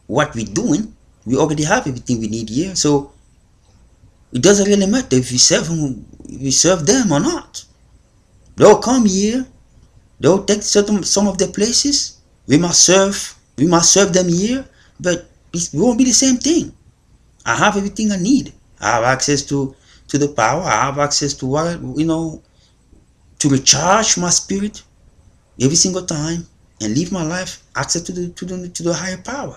what we're doing. We already have everything we need here. So it doesn't really matter if we serve them or not. They'll come here. They'll take some of their places. We must serve them here, but it won't be the same thing. I have everything I need. I have access to the power. I have access to what, to recharge my spirit every single time and live my life, access to the higher power.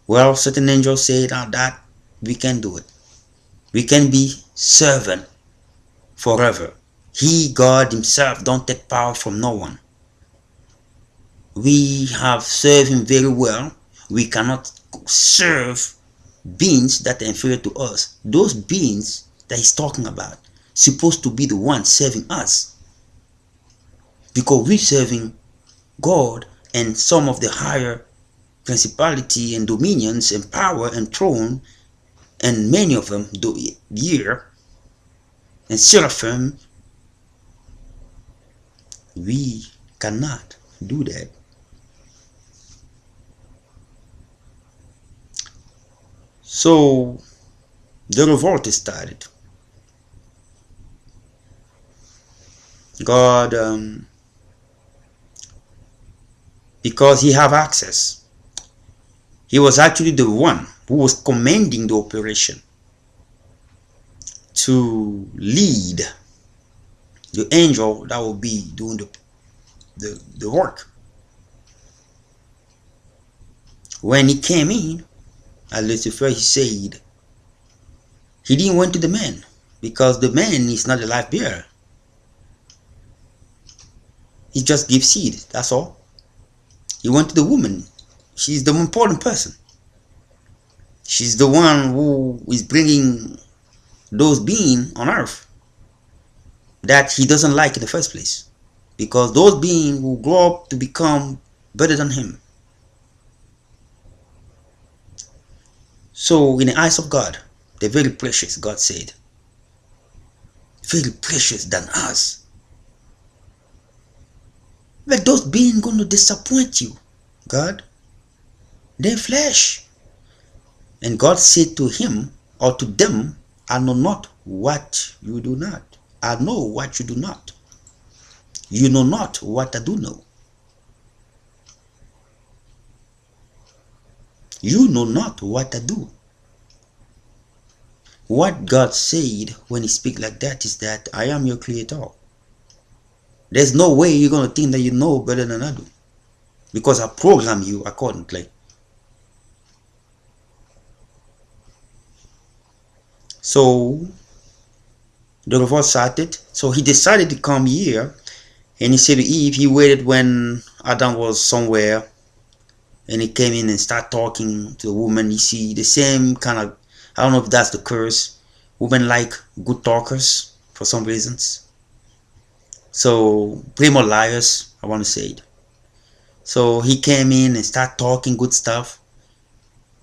Well, certain angels say that we can do it. We can be servant forever. He, God himself, don't take power from no one. We have served him very well. We cannot serve beings that are inferior to us. Those beings that he's talking about supposed to be the ones serving us, because we're serving God and some of the higher principality and dominions and power and throne, and many of them do here, and seraphim. We cannot do that. So the revolt is started. God, because he have access, he was actually the one who was commanding the operation to lead the angel that will be doing the work. When he came in, as Lucifer, he said, he didn't went to the man, because the man is not a life bearer. He just gives seed, that's all. He went to the woman. She's the most important person. She's the one who is bringing those beings on earth that he doesn't like in the first place, because those beings will grow up to become better than him. So in the eyes of God, they're very precious, God said. Very precious than us. But those beings going to disappoint you, God. They're flesh. And God said to him, or to them, I know not what you do not. I know what you do not. You know not what I do know. You know not what I do. What God said when he speaks like that is that I am your creator. There's no way you're going to think that you know better than I do, because I program you accordingly. So the revolt started. So he decided to come here, and he said to Eve, he waited when Adam was somewhere, and he came in and started talking to the woman. You see the same kind of, I don't know if that's the curse. Women like good talkers for some reasons. So primo liars, I want to say it. So he came in and started talking good stuff.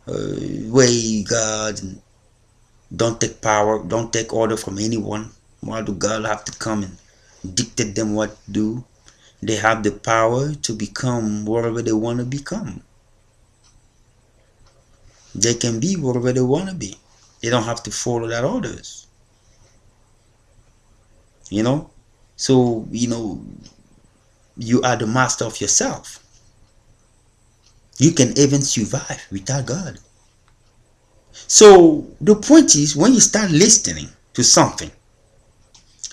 Way God, don't take power, don't take order from anyone. Why do God have to come and dictate them what to do? They have the power to become whatever they want to become. They can be whatever they want to be. They don't have to follow that orders. You know? So, you are the master of yourself. You can even survive without God. So the point is, when you start listening to something,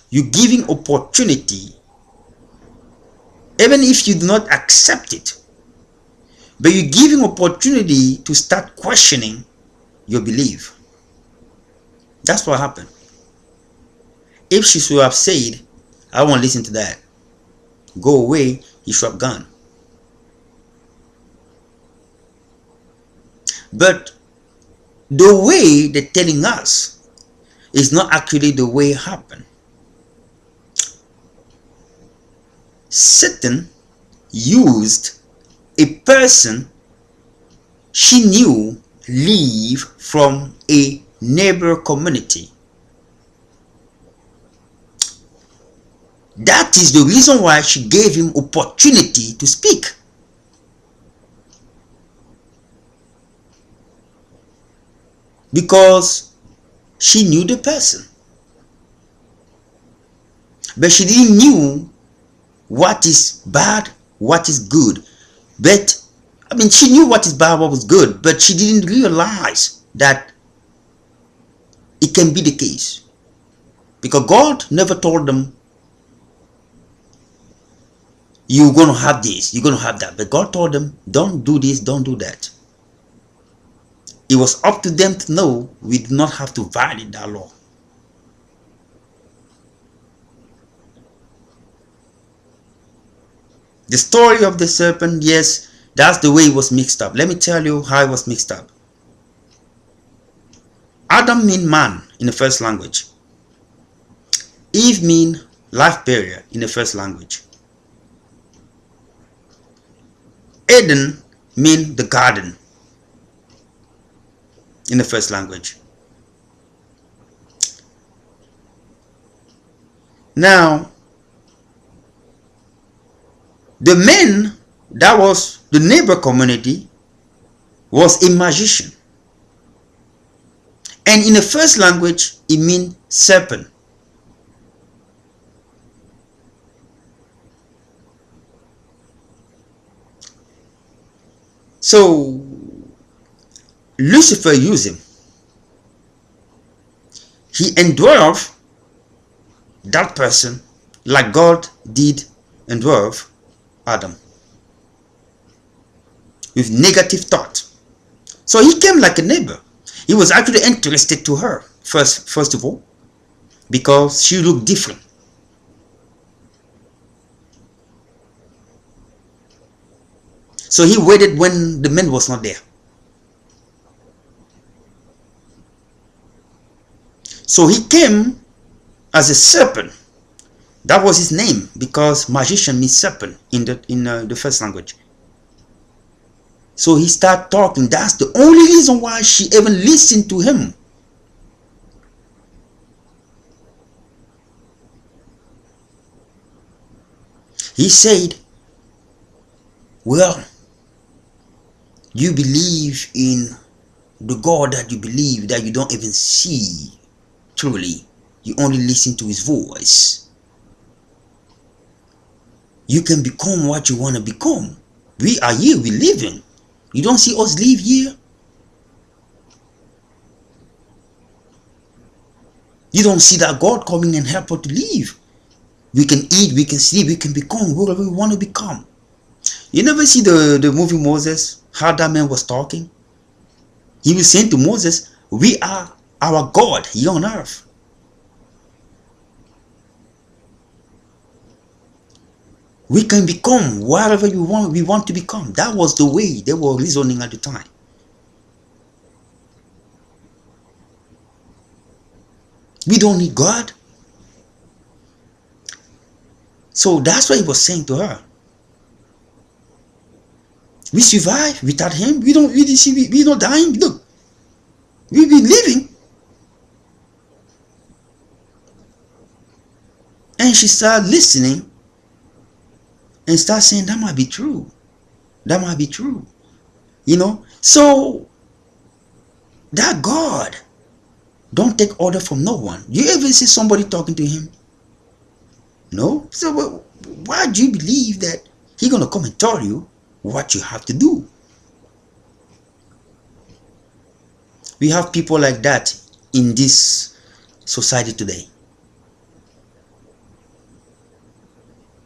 you're giving opportunity, even if you do not accept it, but you're giving opportunity to start questioning your belief. That's what happened. If she should have said, I won't listen to that, go away, he should have gone. But the way they're telling us is not actually the way it happened. Satan used a person she knew live from a neighbor community. That is the reason why she gave him opportunity to speak. Because she knew the person. But she didn't knew what is bad, what is good. But, she knew what is bad, what was good, but she didn't realize that it can be the case. Because God never told them, you're going to have this, you're going to have that. But God told them, don't do this, don't do that. It was up to them to know we do not have to violate that law. The story of the serpent, yes, that's the way it was mixed up. Let me tell you how it was mixed up. Adam means man in the first language. Eve means life barrier in the first language. Eden means the garden in the first language. Now, the man that was the neighbor community was a magician. And in the first language, it means serpent. So, Lucifer used him. He endowed that person like God did endow Adam with negative thought. So he came like a neighbor. He was actually interested to her first of all, because she looked different. So he waited when the man was not there. So he came as a serpent. That was his name, because magician means serpent in the first language. So he started talking. That's the only reason why she even listened to him. He said, well, you believe in the God that you believe that you don't even see truly. You only listen to his voice. You can become what you want to become. We are here, we living. You don't see us live here. You don't see that God coming and help us to live. We can eat, we can sleep, we can become whatever we want to become. You never see the movie Moses, how that man was talking? He was saying to Moses, we are our God here on earth. We can become whatever we want to become. That was the way they were reasoning at the time. We don't need God. So that's what he was saying to her. We survive without him. We not dying. Look, we've been living. And she started listening and started saying, that might be true. That might be true. So that God Don't take order from no one. You ever see somebody talking to him? No? So why do you believe that he's going to come and tell you what you have to do? We have people like that in this society today.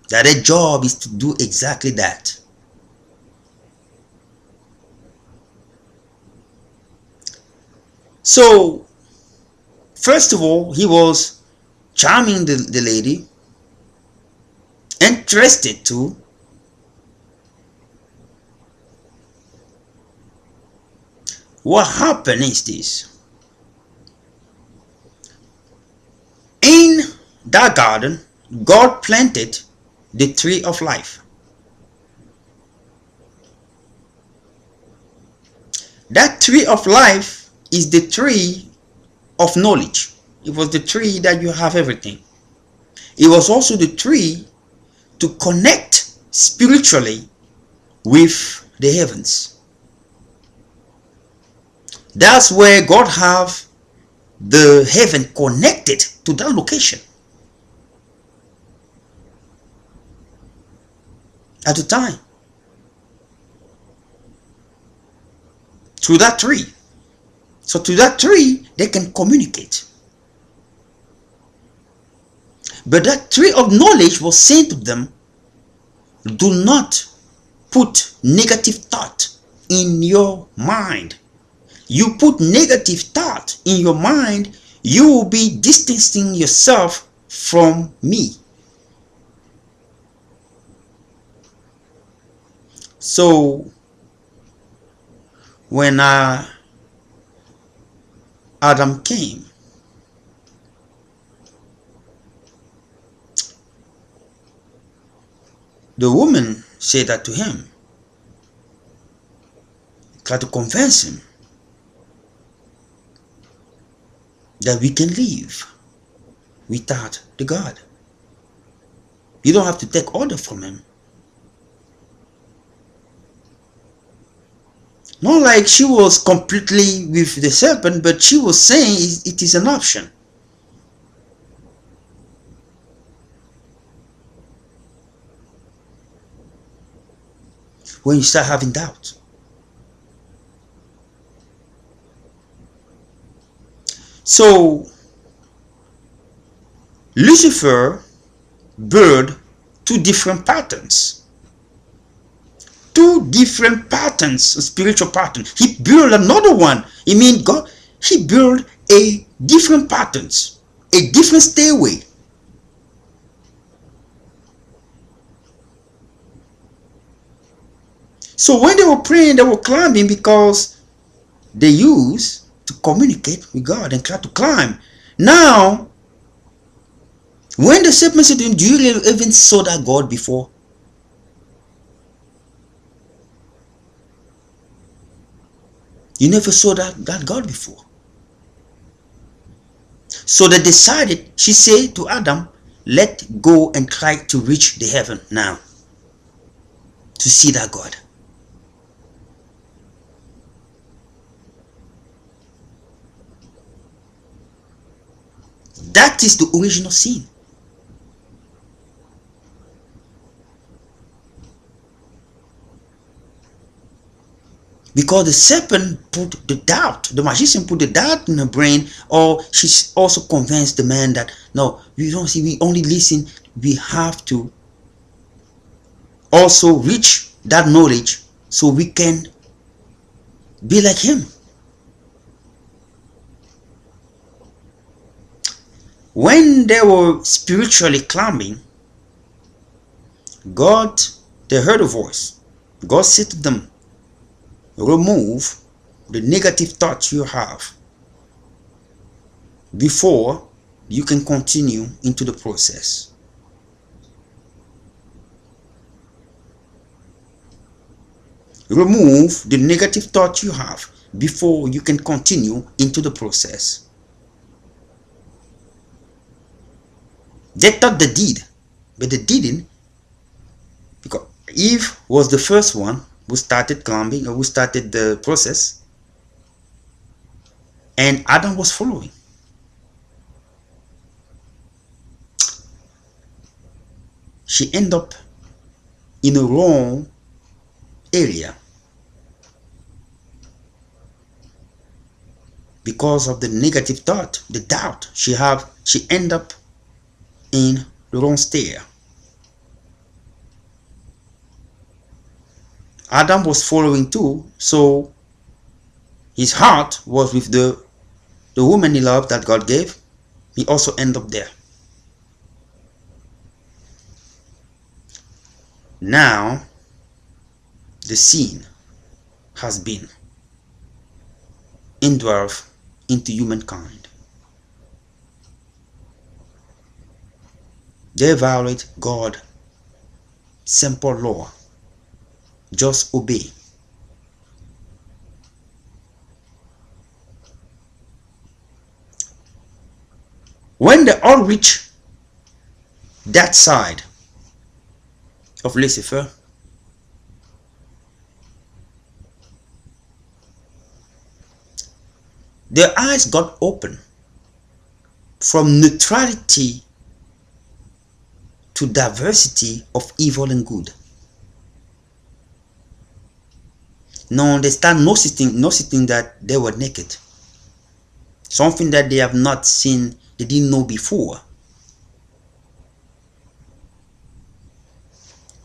That their job is to do exactly that. So, first of all, he was charming the lady, interested too. What happened is this. In that garden, God planted the tree of life. That tree of life is the tree of knowledge. It was the tree that you have everything. It was also the tree to connect spiritually with the heavens. That's where God have the heaven connected to that location. At the time. Through that tree. So to that tree, they can communicate. But that tree of knowledge was saying to them, do not put negative thought in your mind. You put negative thought in your mind, you will be distancing yourself from me. So when Adam came, the woman said that to him, tried to convince him that we can live without the God. You don't have to take order from him. Not like she was completely with the serpent, but she was saying it is an option. When you start having doubt. So Lucifer built two different patterns. Two different patterns, a spiritual pattern. He built another one. It means God, he built a different patterns, a different stairway. So when they were praying, they were climbing because they used to communicate with God and try to climb. Now, when the serpent said to him, do you even saw that God before? You never saw that God before. So they decided, she said to Adam, let go and try to reach the heaven now. To see that God. That is the original sin. Because the serpent put the doubt, the magician put the doubt in her brain, or she also convinced the man that, no, we don't see, we only listen, we have to also reach that knowledge so we can be like him. When they were spiritually climbing, they heard a voice. God said to them, remove the negative thoughts you have before you can continue into the process. Remove the negative thoughts you have before you can continue into the process. They thought they did, but they didn't, because Eve was the first one who started climbing, or who started the process, and Adam was following. she ended up in a wrong area because of the negative thought, the doubt she ended up in the wrong stair. Adam was following too, so his heart was with the woman he loved that God gave. He also ended up there. Now the sin has been indwelt into humankind. They violate God's simple law. Just obey. When they all reach that side of Lucifer, their eyes got open from neutrality to diversity of evil and good. Now they start noticing that they were naked. Something that they have not seen, they didn't know before.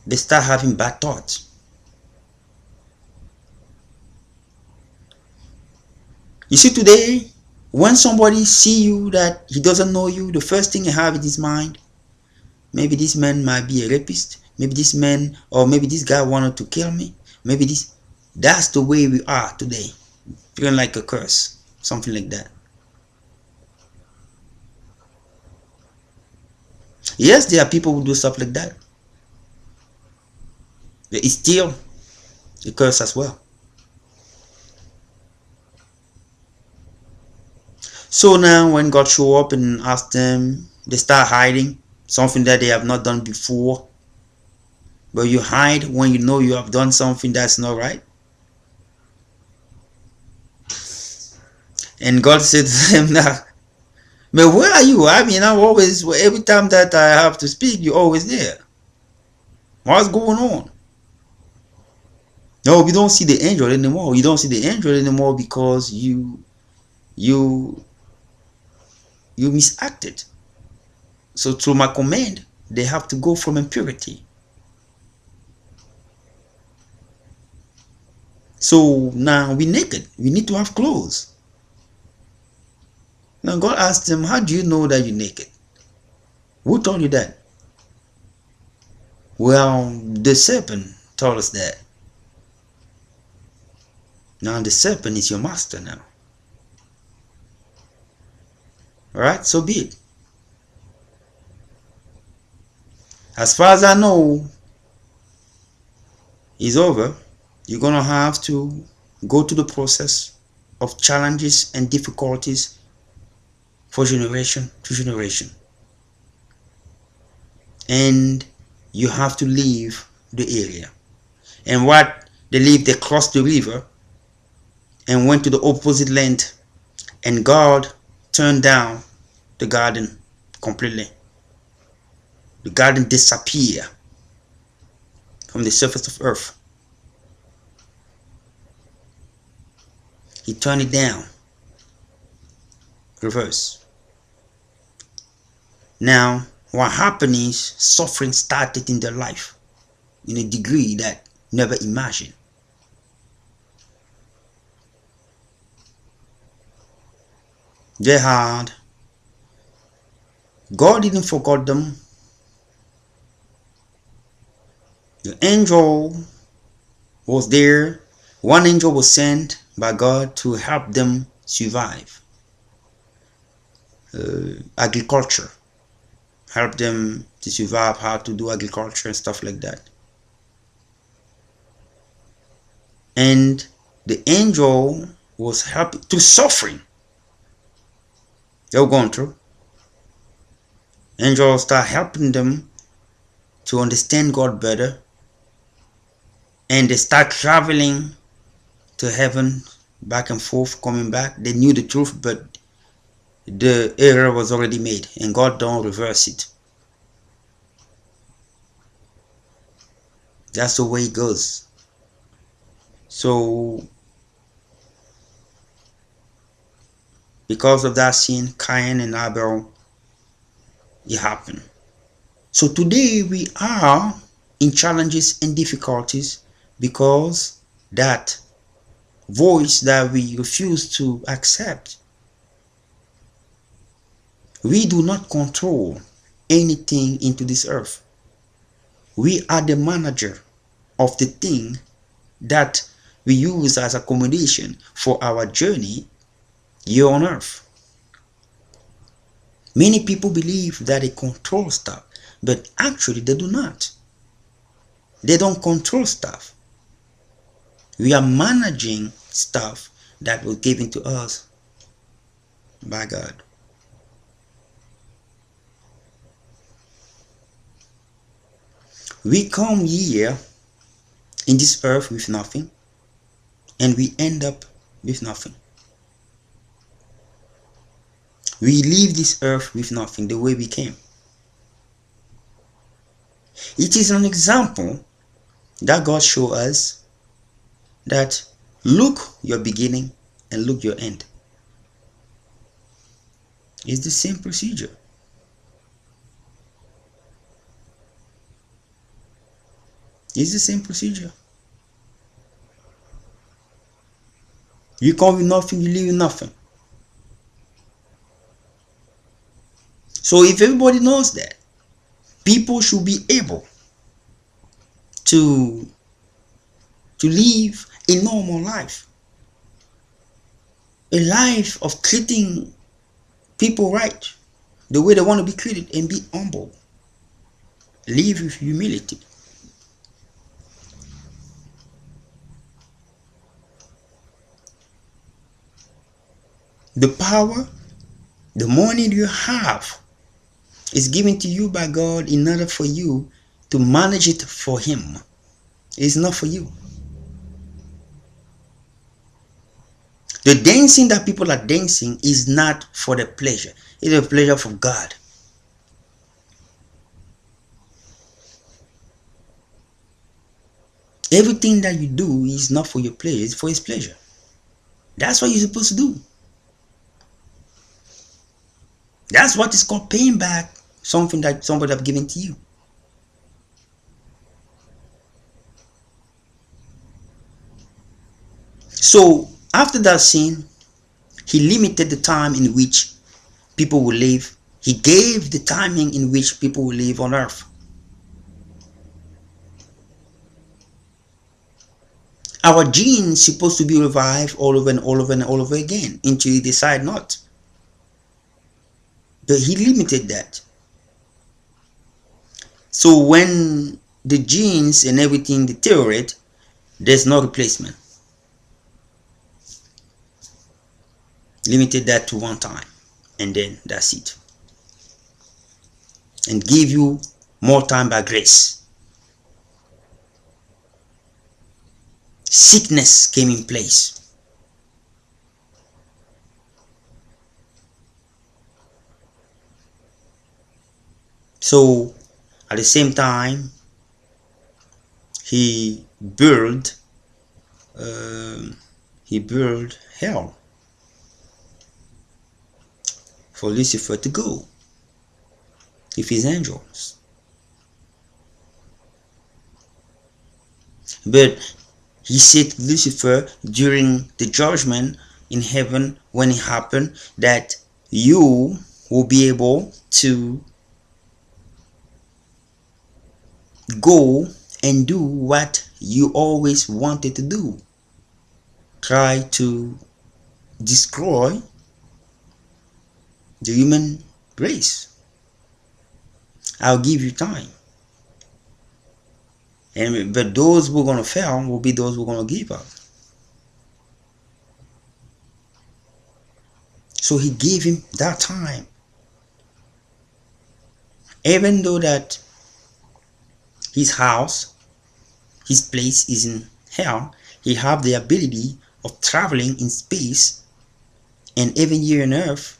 They start having bad thoughts. You see, today, when somebody see you that he doesn't know you, the first thing he have in his mind, maybe this man might be a rapist, maybe this man, or maybe this guy wanted to kill me, maybe this. That's the way we are today. Feeling like a curse, something like that. Yes, there are people who do stuff like that. But it's still a curse as well. So now when God show up and ask them, they start hiding something that they have not done before. But you hide when you know you have done something that's not right. And God said to them now, but where are you? I mean, I'm always, every time that I have to speak, you're always there. What's going on? No, we don't see the angel anymore. You don't see the angel anymore because you misacted. So through my command, they have to go from impurity. So now we're naked. We need to have clothes. Now God asked him, how do you know that you're naked? Who told you that? Well, the serpent told us that. Now the serpent is your master now. Alright, so be it. As far as I know, it's over. You're going to have to go through the process of challenges and difficulties for generation to generation. And you have to leave the area. And what they leave, they crossed the river and went to the opposite land. And God turned down the garden completely. The garden disappeared from the surface of earth. He turned it down. Reverse. Now, what happened is suffering started in their life in a degree that never imagined. They had, God didn't forget them. The angel was there. One angel was sent by God to help them survive. Agriculture. Help them to survive, how to do agriculture and stuff like that. And the angel was helping to suffering they were going through. Angels start helping them to understand God better. And they start traveling to heaven, back and forth, coming back. They knew the truth, but the error was already made, and God don't reverse it. That's the way it goes. So because of that sin, Cain and Abel, it happened. So today we are in challenges and difficulties because that voice that we refuse to accept. We do not control anything into this earth. We are the manager of the thing that we use as accommodation for our journey here on earth. Many people believe that they control stuff, but actually they do not. They don't control stuff. We are managing stuff that was given to us by God. We come here in this earth with nothing, and we end up with nothing. We leave this earth with nothing, the way we came. It is an example that God showed us that look your beginning and look your end. It's the same procedure. It's the same procedure. You come with nothing, you leave with nothing. So if everybody knows that, people should be able to live a normal life. A life of treating people right, the way they want to be treated, and be humble. Live with humility. The power, the money you have is given to you by God in order for you to manage it for Him. It's not for you. The dancing that people are dancing is not for the pleasure. It's a pleasure for God. Everything that you do is not for your pleasure, it's for His pleasure. That's what you're supposed to do. That's what is called paying back something that somebody have given to you. So after that sin, He limited the time in which people will live. He gave the timing in which people will live on earth. Our genes supposed to be revived all over and all over and all over again until you decide not. But He limited that. So when the genes and everything deteriorate, there's no replacement. Limited that to one time, and then that's it. And give you more time by grace. Sickness came in place. So at the same time, he built hell for Lucifer to go with his angels. But he said to Lucifer during the judgment in heaven, when it happened, that you will be able to go and do what you always wanted to do. Try to destroy the human race. I'll give you time. But those who are going to fail will be those who are going to give up. So he gave him that time. Even though that his house, his place is in hell, he have the ability of traveling in space and even here on earth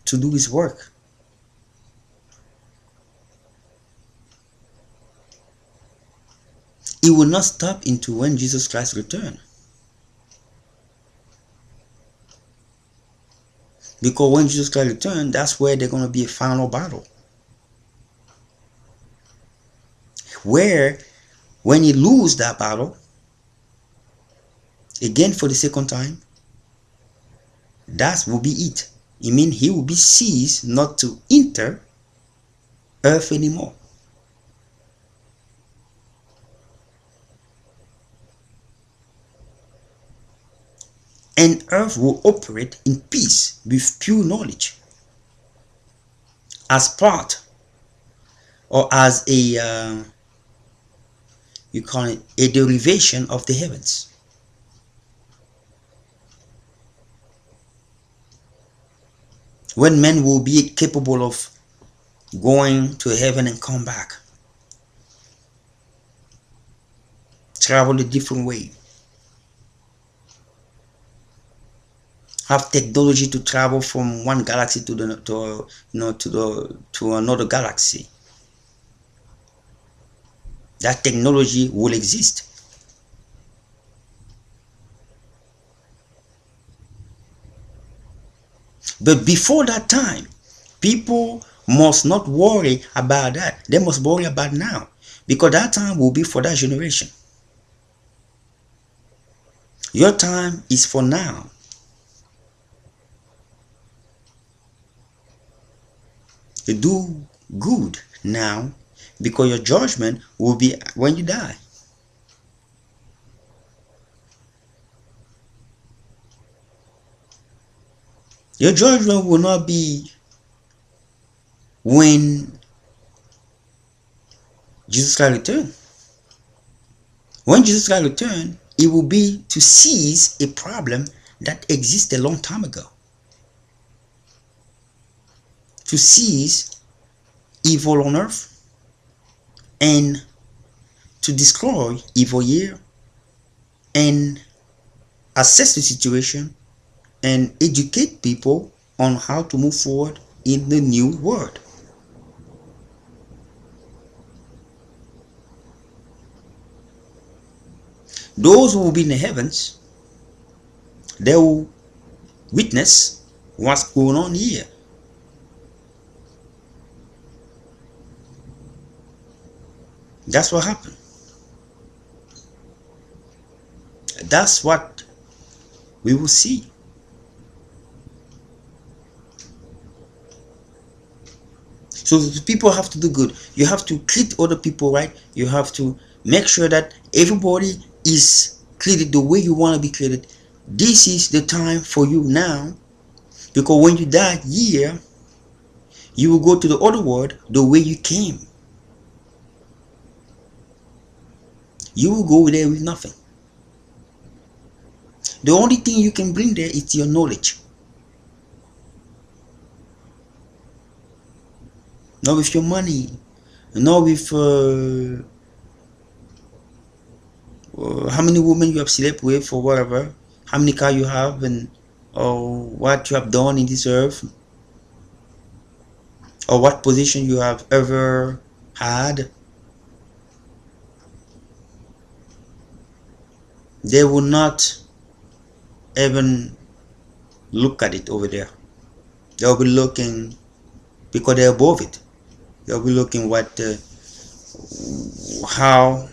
to do his work. It will not stop into when Jesus Christ returns. Because when Jesus Christ returns, that's where there's going to be a final battle. Where, when he lose that battle, again for the second time, that will be it. It means he will be ceased not to enter earth anymore. And earth will operate in peace with pure knowledge as part or as a you call it a derivation of the heavens. When men will be capable of going to heaven and come back, travel a different way, have technology to travel from one galaxy to another galaxy. That technology will exist. But before that time, people must not worry about that. They must worry about now, because that time will be for that generation. Your time is for now. You do good now, because your judgment will be when you die. Your judgment will not be when Jesus Christ returns. When Jesus Christ returns, it will be to seize a problem that existed a long time ago. To seize evil on earth and to destroy evil here and assess the situation and educate people on how to move forward in the new world. Those who will be in the heavens, they will witness what's going on here. That's what happened. That's what we will see. So people have to do good. You have to treat other people right. You have to make sure that everybody is treated the way you want to be treated. This is the time for you now, because when you die here, you will go to the other world the way you came. You will go there with nothing. The only thing you can bring there is your knowledge. Not with your money, not with how many women you have slept with or whatever, how many cars you have, and or what you have done in this earth, or what position you have ever had. They will not even look at it over there. They'll be looking, because they're above it, they'll be looking what how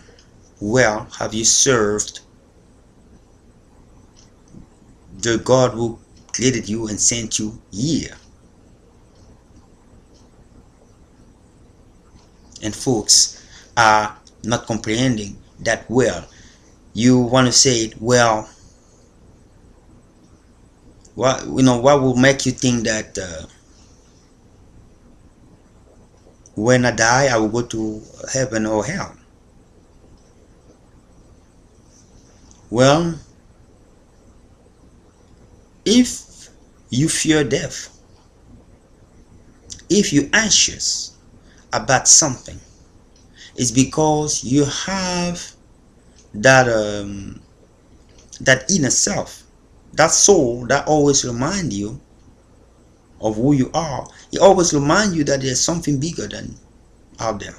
well have you served the God who created you and sent you here. And folks are not comprehending that well. You want to say it, well, what will make you think that when I die I will go to heaven or hell? Well, if you fear death, if you're anxious about something, it's because you have that that inner self, that soul that always remind you of who you are. It always remind you that there's something bigger than out there.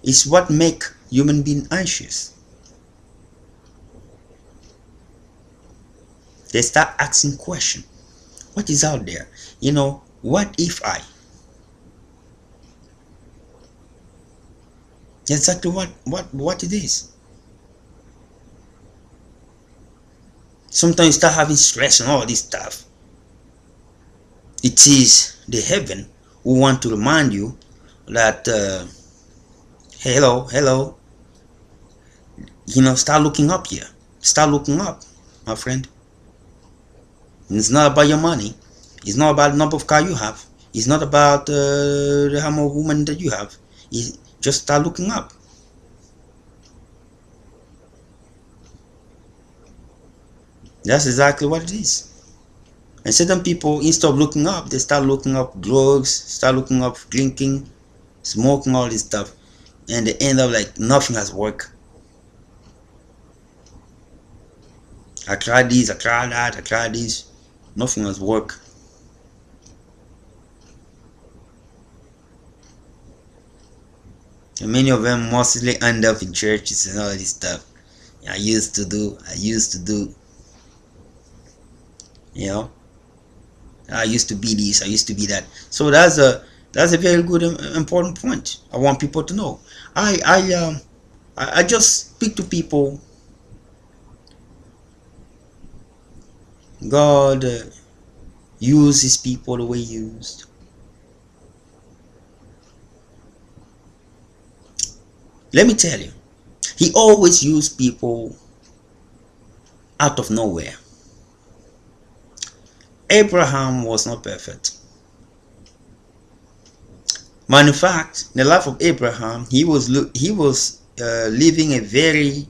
It's what make human being anxious. They start asking questions. What is out there? What if I? Exactly what it is. Sometimes you start having stress and all this stuff. It is the heaven who want to remind you that hello, start looking up here. Start looking up, my friend. It's not about your money. It's not about the number of car you have. It's not about the how many women that you have. Just start looking up. That's exactly what it is. And certain people, instead of looking up, they start looking up drugs, start looking up drinking, smoking, all this stuff, and they end up like nothing has worked. I tried this, I tried that, I tried this, nothing has worked. And many of them mostly end up in churches and all this stuff. I used to do. I used to be this, I used to be that. So that's a very good important point. I want people to know. I just speak to people. God uses people the way He used. Let me tell you, He always used people out of nowhere. Abraham was not perfect. Matter of fact, in the life of Abraham, he was living a very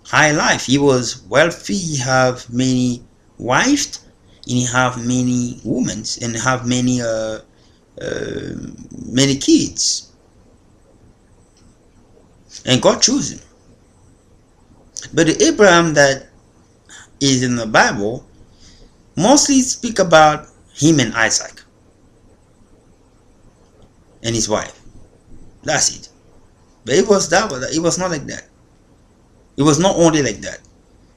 high life. He was wealthy. He have many wives, and he have many women, and have many kids. And God chose him. But the Abraham that is in the Bible mostly speak about him and Isaac and his wife. That's it. But it was not like that. It was not only like that.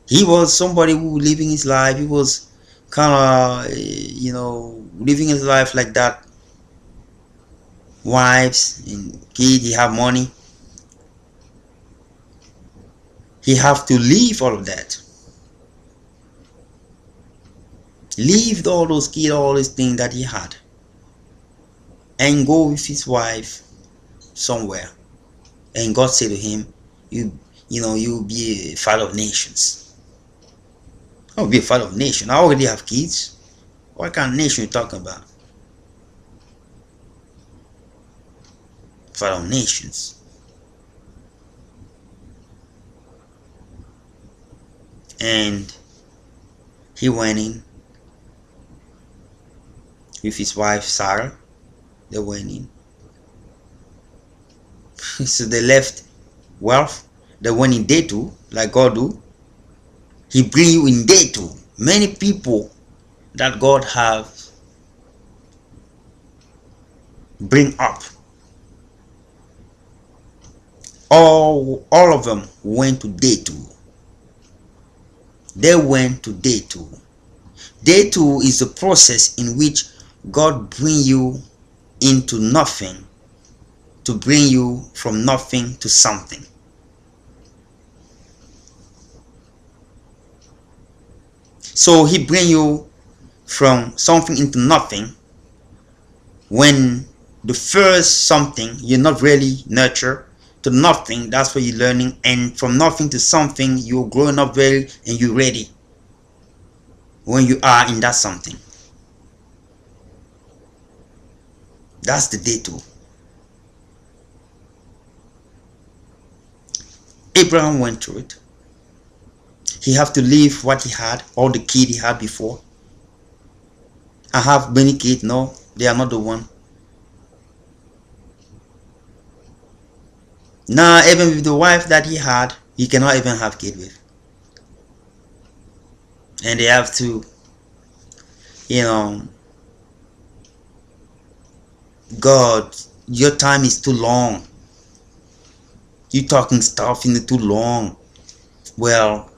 He was somebody who living his life. He was kind of living his life like that. Wives and kids. He have money. He have to leave all of that. Leave all those kids, all these things that he had, and go with his wife somewhere. And God said to him, you'll be a father of nations. I'll be a father of nations. I already have kids. What kind of nation are you talking about? Father of nations. And he went in with his wife Sarah. They went in. So they left wealth. They went in day two, like God do. He bring you in day two. Many people that God have bring up, all of them went to day two. They went to day two. Day two is the process in which God bring you into nothing to bring you from nothing to something. So he bring you from something into nothing when the first something you're not really nurtured to nothing. That's where you're learning, and from nothing to something you're growing up very and you're ready when you are in that something. That's the day two. Abraham went through it. He have to leave what he had, all the kids he had before. I have many kids. No, they are not the one. Now, even with the wife that he had, he cannot even have kids with. And they have to, God, your time is too long. You talking stuff in too long. Well,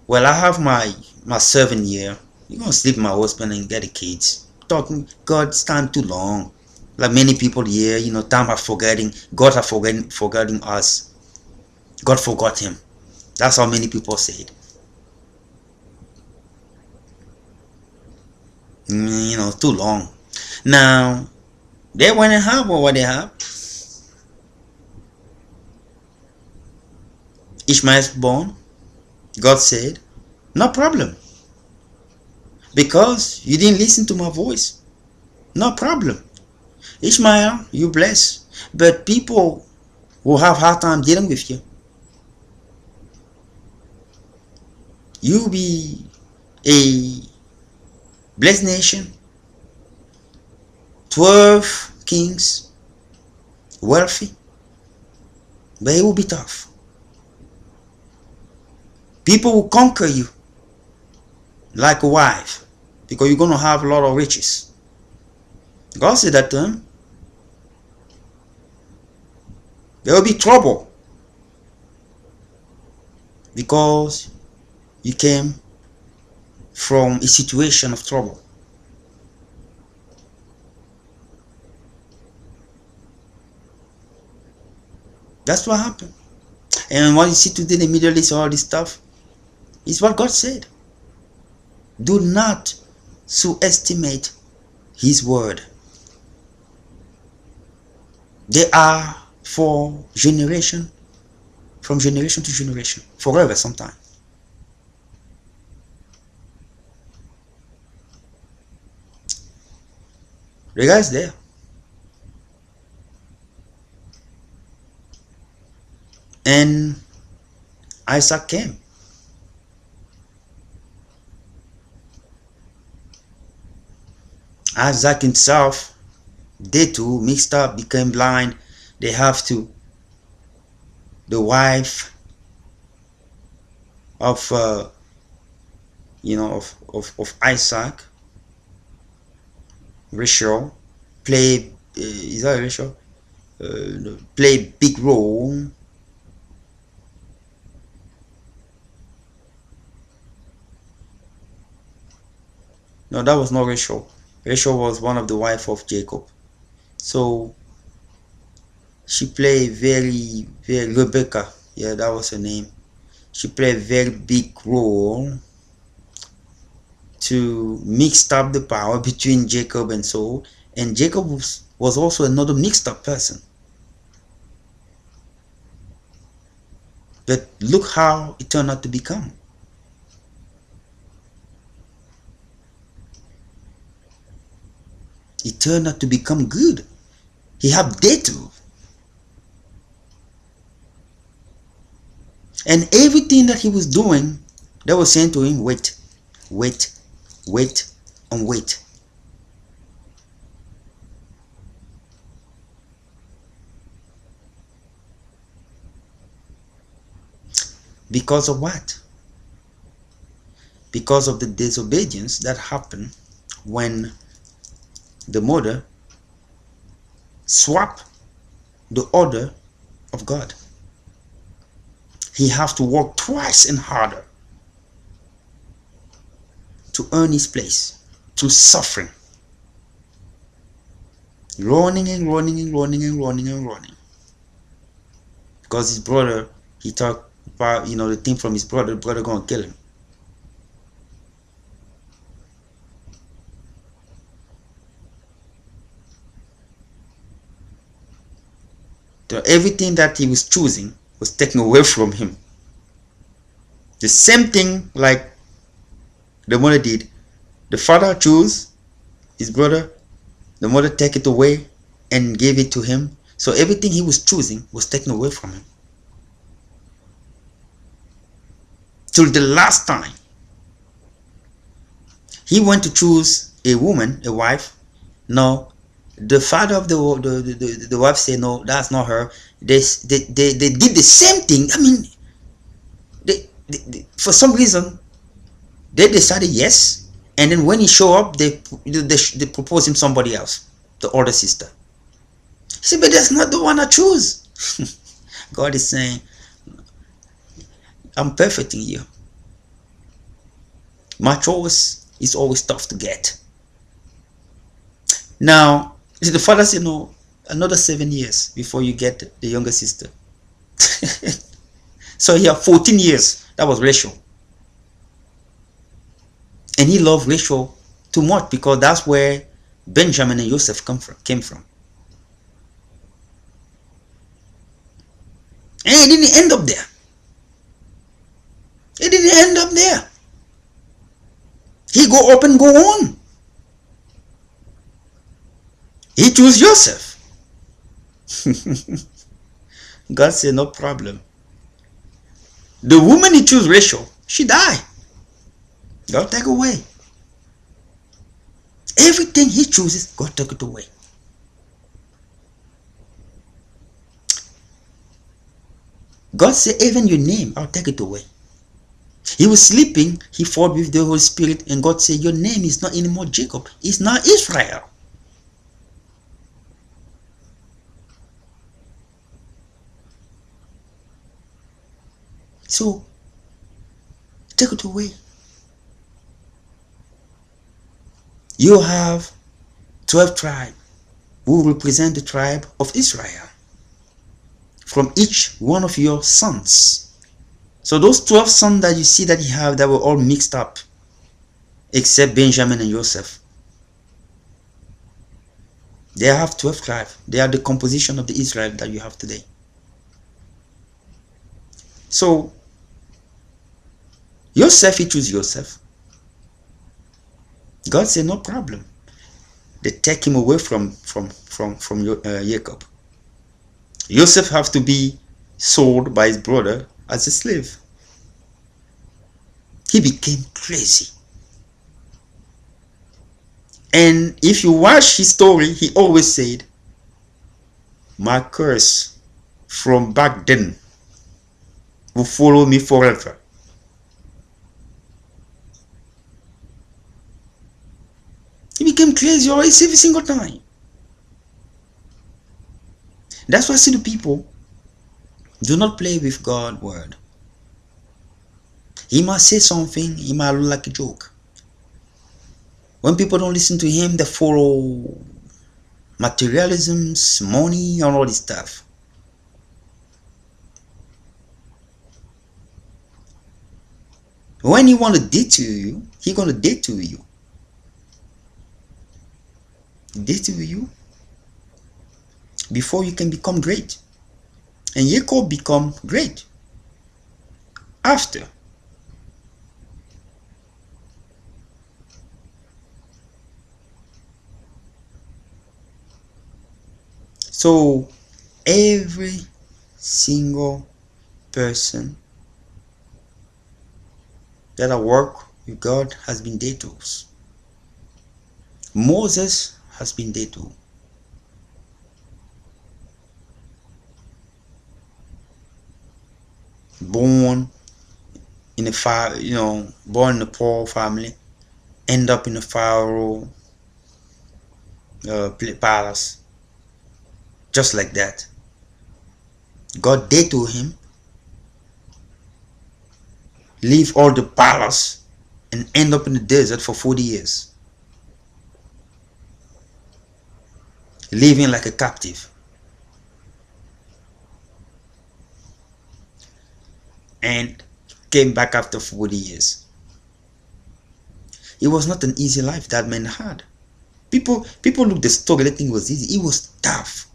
well, I have my 7 year. You gonna sleep with my husband and get the kids. Talking God's time too long. Like many people here, time are forgetting. God are forgetting us. God forgot him. That's how many people say it. Too long. Now, they went and have what they have. Ishmael's born. God said, no problem. Because you didn't listen to my voice. No problem. Ishmael, you bless. But people will have hard time dealing with you. You be a blessed nation. 12 kings. Wealthy. But it will be tough. People will conquer you like a wife because you're going to have a lot of riches. God said that to him. There will be trouble because you came from a situation of trouble. That's what happened. And what you see today in the Middle East, all this stuff, is what God said. Do not underestimate his word. They are for generation, from generation to generation, forever sometime. The guy's there. And Isaac came. Isaac himself, they too mixed up, became blind. They have to. The wife of of Isaac, Rachel, play. Is that Rachel? Play big role. No, that was not Rachel. Rachel was one of the wife of Jacob. So she played very, very, Rebecca. Yeah, that was her name. She played a very big role to mix up the power between Jacob and Saul. And Jacob was also another mixed up person. But look how it turned out to become. It turned out to become good. He had data. And everything that he was doing, they were saying to him, wait, wait, wait, and wait. Because of what? Because of the disobedience that happened when the mother swapped the order of God. He has to work twice and harder to earn his place, to suffering, running and running and running and running and running. Because his brother, he thought about, the thing from his brother, the brother gonna kill him. Everything that he was choosing was taken away from him. The same thing like the mother did. The father chose his brother, the mother take it away and gave it to him. So everything he was choosing was taken away from him. Till the last time he went to choose a woman, a wife. No, the father of the wife said, no, that's not her. They did the same thing. I mean, they for some reason they decided yes, and then when he showed up, they proposed him somebody else, the older sister. He said, but that's not the one I choose. God is saying, I'm perfecting you. My choice is always tough to get. Now, the father said, no, another 7 years before you get the younger sister. So he had 14 years. That was Rachel. And he loved Rachel too much because that's where Benjamin and Joseph came from. And it didn't end up there. It didn't end up there. He go up and go on. He chose Joseph. God said, no problem. The woman he chose, Rachel, she died. God take away. Everything he chooses, God took it away. God said, even your name, I'll take it away. He was sleeping, he fought with the Holy Spirit, and God said, your name is not anymore Jacob, it's now Israel. So, take it away. You have 12 tribes who represent the tribe of Israel from each one of your sons. So those 12 sons that you see that you have, that were all mixed up, except Benjamin and Joseph. They have 12 tribes. They are the composition of the Israel that you have today. So, Joseph, he chose Joseph. God said, no problem. They take him away from Jacob. Joseph have to be sold by his brother as a slave. He became crazy. And if you watch his story, he always said, my curse from back then will follow me forever. He became crazy always every single time. That's why I see the people, do not play with God's word. He might say something, he might look like a joke. When people don't listen to him, they follow materialisms, money, and all this stuff. When he want to date you, he gonna date to you. Date with you before you can become great. And Jacob become great after. So every single person that I work with God has been there to us. Moses has been there too. Born in a born in a poor family, end up in a Pharaoh palace, just like that. God did to him, leave all the palace and end up in the desert for 40 years, living like a captive. And came back after 40 years. It was not an easy life that man had. People look the story, they think it was easy. It was tough.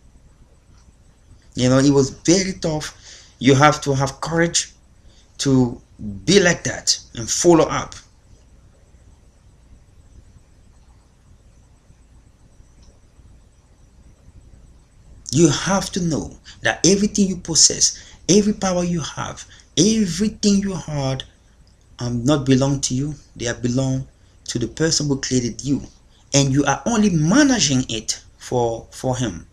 It was very tough. You have to have courage to be like that and follow up. You have to know that everything you possess, every power you have, everything you had not belong to you. They belong to the person who created you, and you are only managing it for him.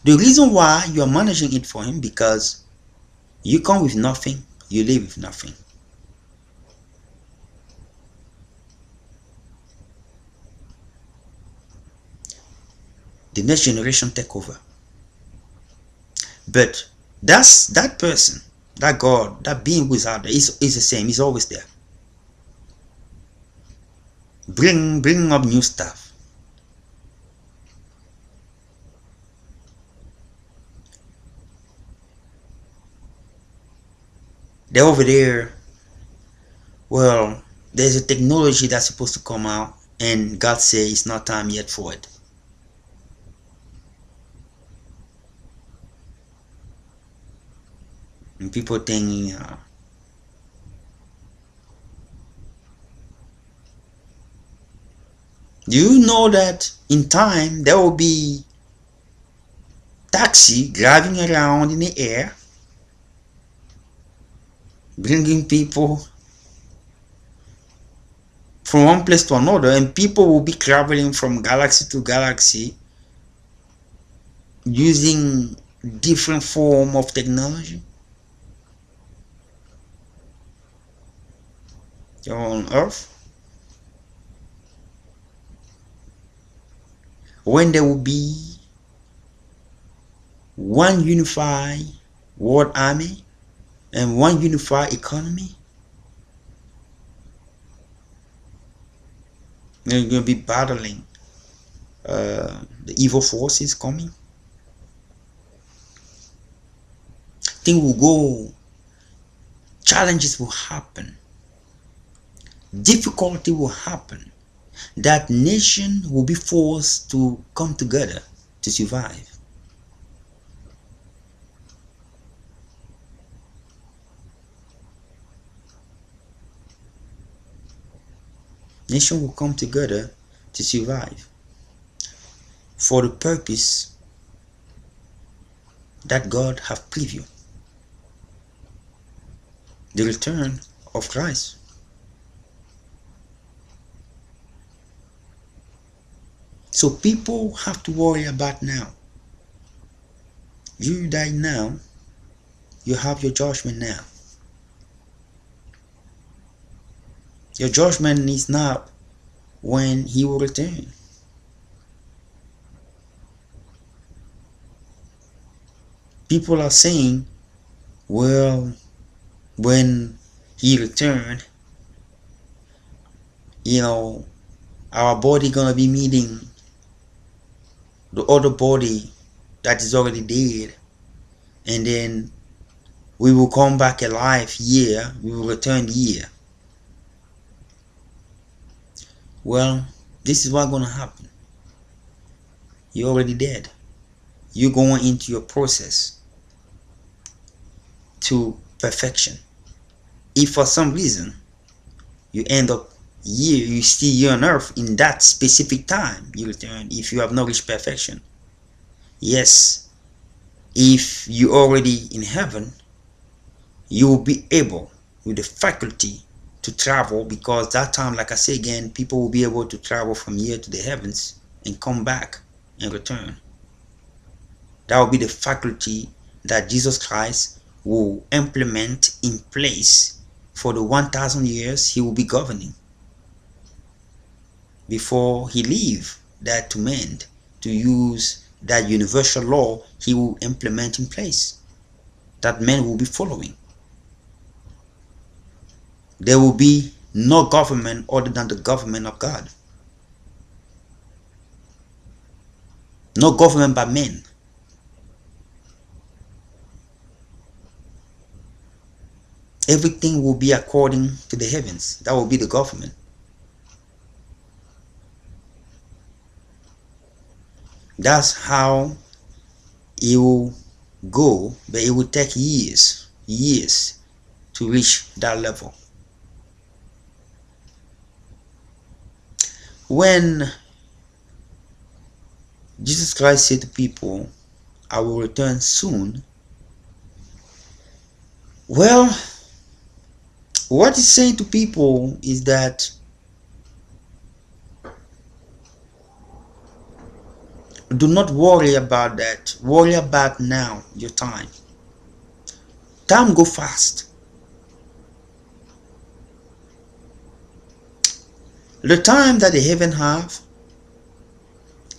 The reason why you are managing it for him, because you come with nothing, you live with nothing. The next generation take over. But that's that person, that God, that being who is out there is the same. He's always there. Bring up new stuff. They're over there. Well, there's a technology that's supposed to come out, and God says it's not time yet for it. And people thinking, do you know that in time there will be taxi driving around in the air, bringing people from one place to another, and people will be traveling from galaxy to galaxy using different form of technology? You're on Earth. When there will be one unified world army and one unified economy, they're going to be battling the evil forces coming. Things will go, challenges will happen, difficulty will happen. That nation will be forced to come together to survive. Nation will come together to survive for the purpose that God have previewed. The return of Christ. So people have to worry about now. You die now, you have your judgment now. Your judgment is not when he will return. People are saying, well, when he returned, our body gonna be meeting the other body that is already dead, and then we will come back alive here, we will return here. Well, this is what's gonna happen. You're already dead. You're going into your process to perfection. If for some reason you end up here, you stay here on earth in that specific time, you return. If you have not reached perfection, yes, if you already in heaven, you will be able with the faculty to travel, because that time, like I say again, people will be able to travel from here to the heavens and come back and return. That will be the faculty that Jesus Christ will implement in place for the 1,000 years he will be governing, before he leave that to men to use that universal law he will implement in place that men will be following. There will be no government other than the government of God. No government by men. Everything will be according to the heavens. That will be the government. That's how it will go, but it will take years to reach that level. When Jesus Christ said to people, I will return soon, well, what he's saying to people is that do not worry about that. Worry about now, your time. Time go fast. The time that the heaven have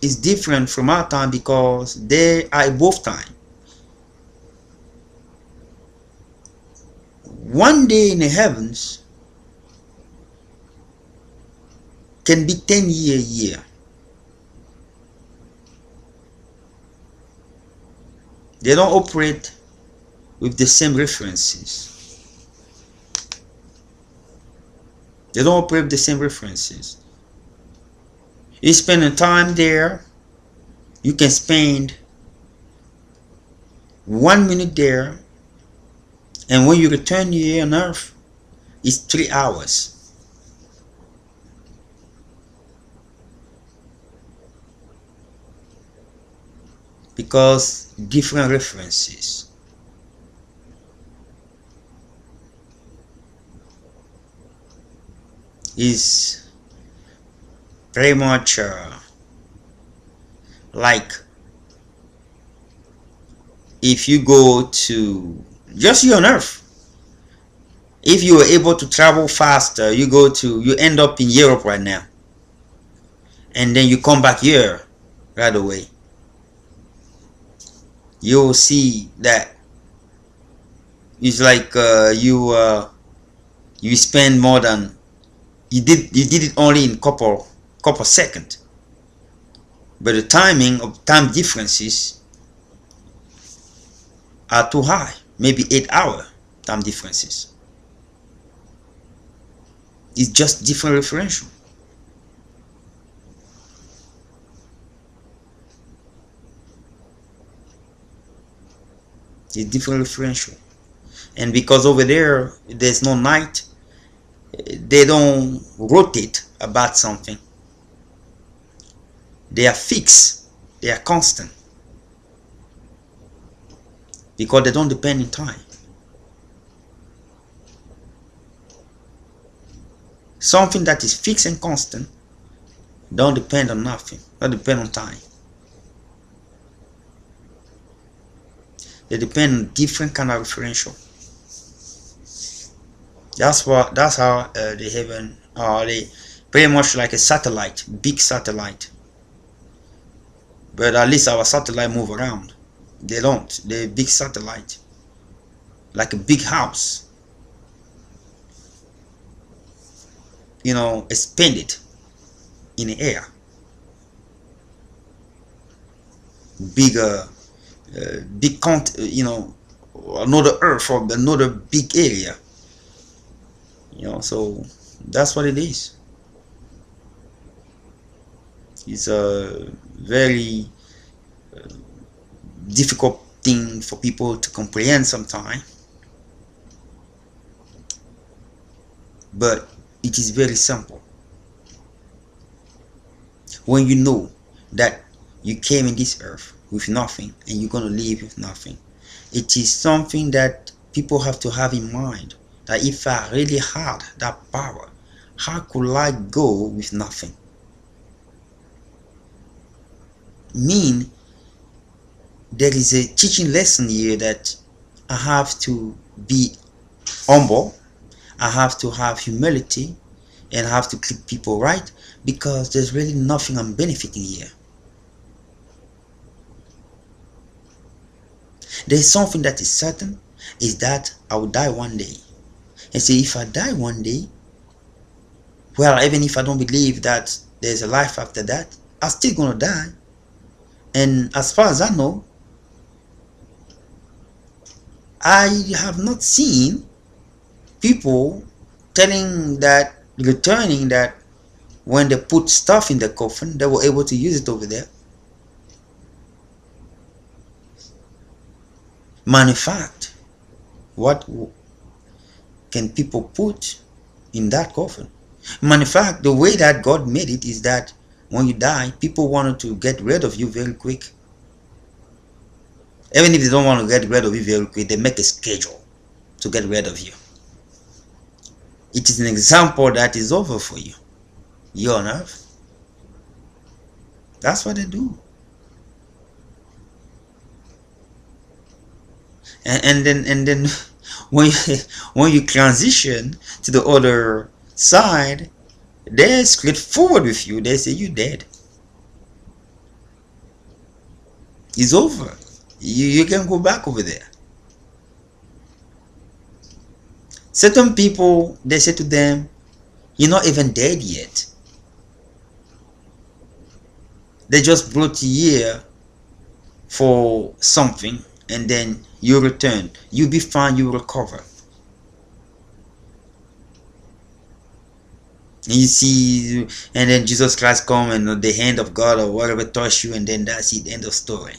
is different from our time, because they are above time. One day in the heavens can be 10 year. They don't operate with the same references. They don't operate with the same references. You spend a time there, you can spend 1 minute there, and when you return here on earth, it's 3 hours. Because different references. Is very much like if you go to just you on earth, if you were able to travel faster, you end up in Europe right now, and then you come back here right away, you will see that it's like you spend more than you did it only in couple seconds, but the timing of time differences are too high, maybe 8 hour time differences. It's just different referential. It's different referential. And because over there there's no night, they don't rotate about something. They are fixed, they are constant, because they don't depend in time. Something that is fixed and constant don't depend on nothing, don't depend on time. They depend on different kind of referential. That's how the heaven are. They pretty much like a satellite, big satellite. But at least our satellite move around. They don't. They're a big satellite, like a big house. You know, expanded in the air. Bigger, you know, another Earth or another big area. You know, so that's what it is. It's a very difficult thing for people to comprehend sometimes, but it is very simple. When you know that you came in this earth with nothing and you're going to leave with nothing, it is something that people have to have in mind, that if I really had that power, how could I go with nothing? Mean there is a teaching lesson here that I have to be humble, I have to have humility, and I have to treat people right, because there's really nothing I'm benefiting here. There's something that is certain, is that I will die one day. And see, if I die one day, well, even if I don't believe that there's a life after that, I'm still gonna die. And as far as I know, I have not seen people telling that, returning that when they put stuff in the coffin, they were able to use it over there. Matter of fact, what can people put in that coffin? Matter of fact, the way that God made it is that when you die, people wanted to get rid of you very quick. Even if they don't want to get rid of you very quick, they make a schedule to get rid of you. It is an example that is over for you. You're on earth. That's what they do. And then when you transition to the other side, they're straightforward with you. They say you're dead. It's over. You can go back over there. Certain people, they say to them, you're not even dead yet. They just brought you here for something, and then you return. You'll be fine, you recover. And you see, and then Jesus Christ come and the hand of God or whatever touch you, and then that's it, end of story.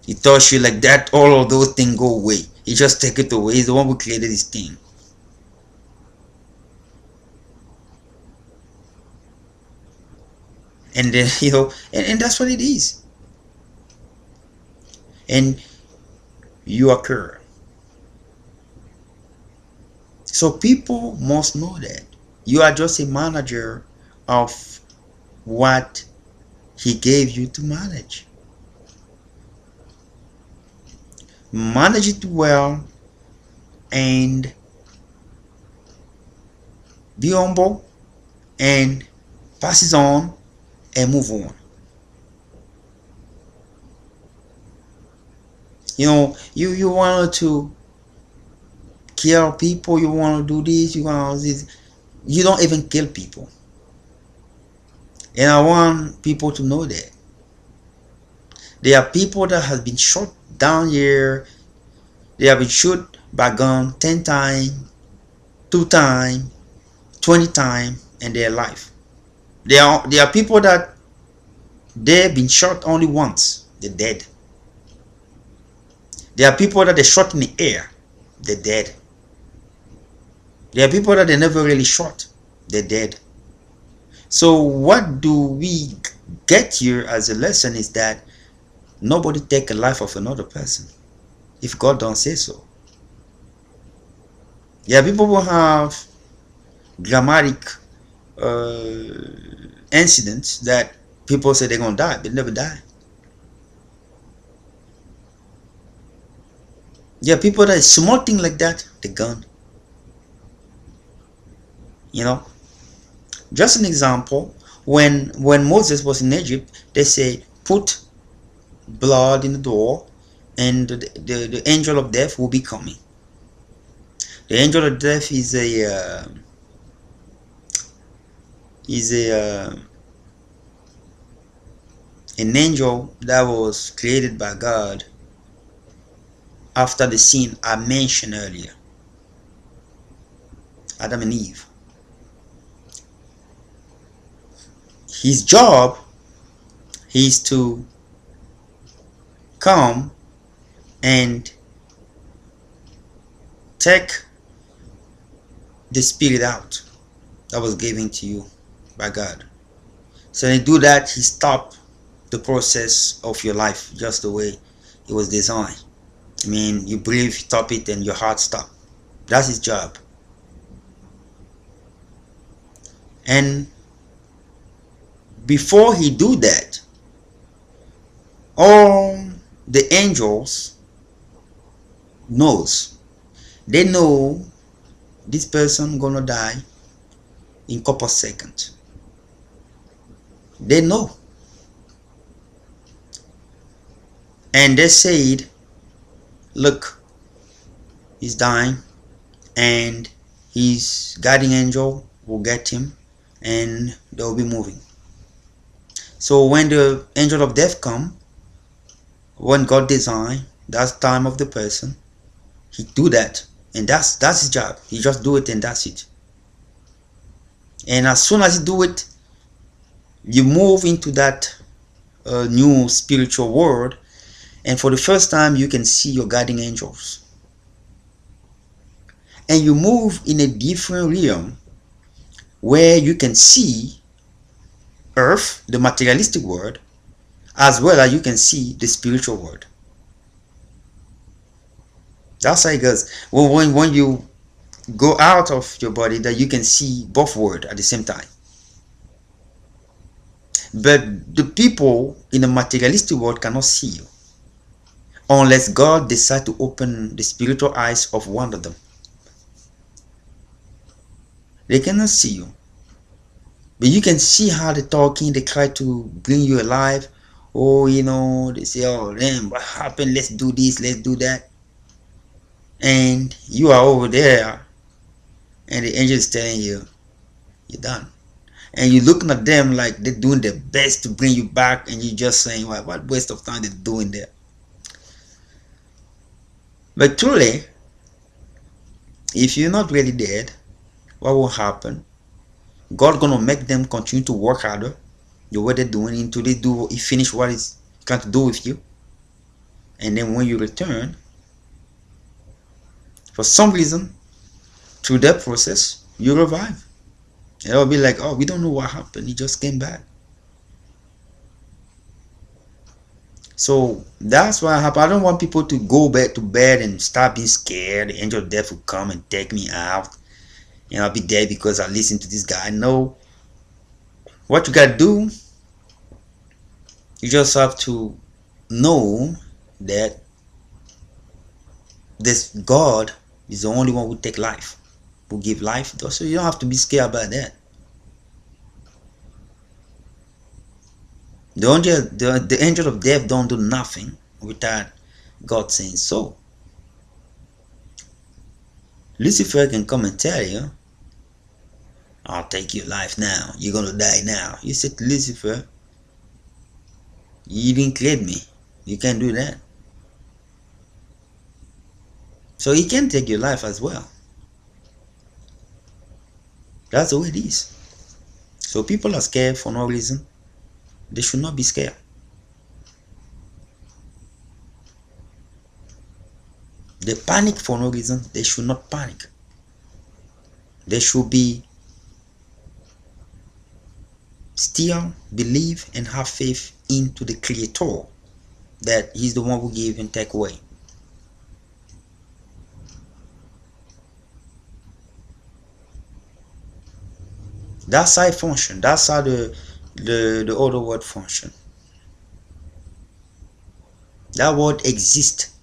He touch you like that, all of those things go away. He just take it away. He's the one who created this thing. And then, and that's what it is. And you occur. So people must know that you are just a manager of what he gave you to manage. Manage it well and be humble and pass it on and move on. You want to kill people, you want to do this, you want this. You don't even kill people. And I want people to know that there are people that have been shot down here. They have been shot by gun 10 times, 2 times, 20 times in their life. There are people that they've been shot only once, they're dead. There are people that they shot in the air, they're dead. There are people that they never really shot, they're dead. So what do we get here as a lesson is that nobody take a life of another person if God don't say so. Yeah, people will have dramatic incidents that people say they're gonna die, but never die. Yeah, people that is small thing like that, they're gone. Just an example, when Moses was in Egypt, they say put blood in the door and the angel of death will be coming. The angel of death is an angel that was created by God after the sin I mentioned earlier, Adam and Eve. His job is to come and take the spirit out that was given to you by God. So when he do that, he stop the process of your life just the way it was designed. I mean, you breathe, stop it, and your heart stop. That's his job. And before he do that, all the angels knows. They know this person gonna die in couple seconds. They know. And they said, look, he's dying, and his guardian angel will get him, and they'll be moving. So when the angel of death come, when God design, that's time of the person, he do that, and that's his job. He just do it, and that's it. And as soon as you do it, you move into that new spiritual world, and for the first time you can see your guardian angels, and you move in a different realm where you can see earth, the materialistic world, as well as you can see the spiritual world. That's how it goes. When you go out of your body, that you can see both worlds at the same time. But the people in the materialistic world cannot see you unless God decides to open the spiritual eyes of one of them. They cannot see you, but you can see how they're talking. They try to bring you alive, Oh, they say, oh, damn, what happened? Let's do this, let's do that. And you are over there, and the angel is telling you, you're done. And you're looking at them like they're doing their best to bring you back, and you're just saying, well, what waste of time they're doing there. But truly, if you're not really dead, what will happen? God gonna make them continue to work harder the way they're doing until they finish what is going to do with you. And then when you return, for some reason, through that process, you revive. And it'll be like, oh, we don't know what happened. He just came back. So that's what happened. I don't want people to go back to bed and start being scared. The angel of death will come and take me out. And I'll be dead because I listened to this guy. No. What you gotta do, you just have to know that this God is the only one who take life, who give life. So you don't have to be scared about that. The angel of death don't do nothing without God saying so. Lucifer can come and tell you, I'll take your life now. You're gonna die now. You said to Lucifer, you didn't create me. You can't do that. So he can take your life as well. That's the way it is. So people are scared for no reason. They should not be scared. They panic for no reason. They should not panic. They should be still believe and have faith into the Creator, that He's the one who give and take away. That's how it function. That's how the other word function. That word exists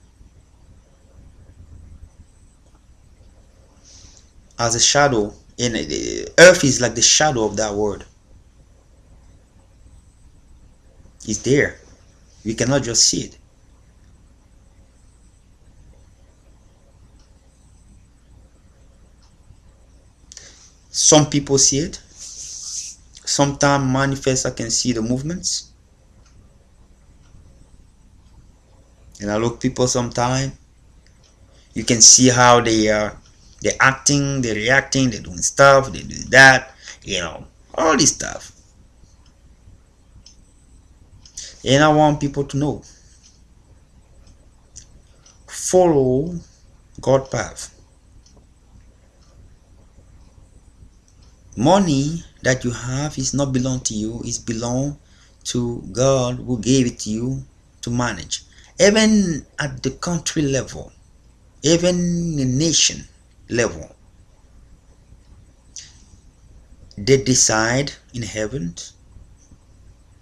as a shadow. In the earth is like the shadow of that word. It's there. We cannot just see it. Some people see it. Sometimes manifest, I can see the movements. And I look people sometimes. You can see how they're acting, they're reacting, they're doing stuff, they do that, all this stuff. And I want people to know, follow God's path. Money that you have is not belong to you, it's belong to God who gave it to you to manage. Even at the country level, even the nation level, they decide in heaven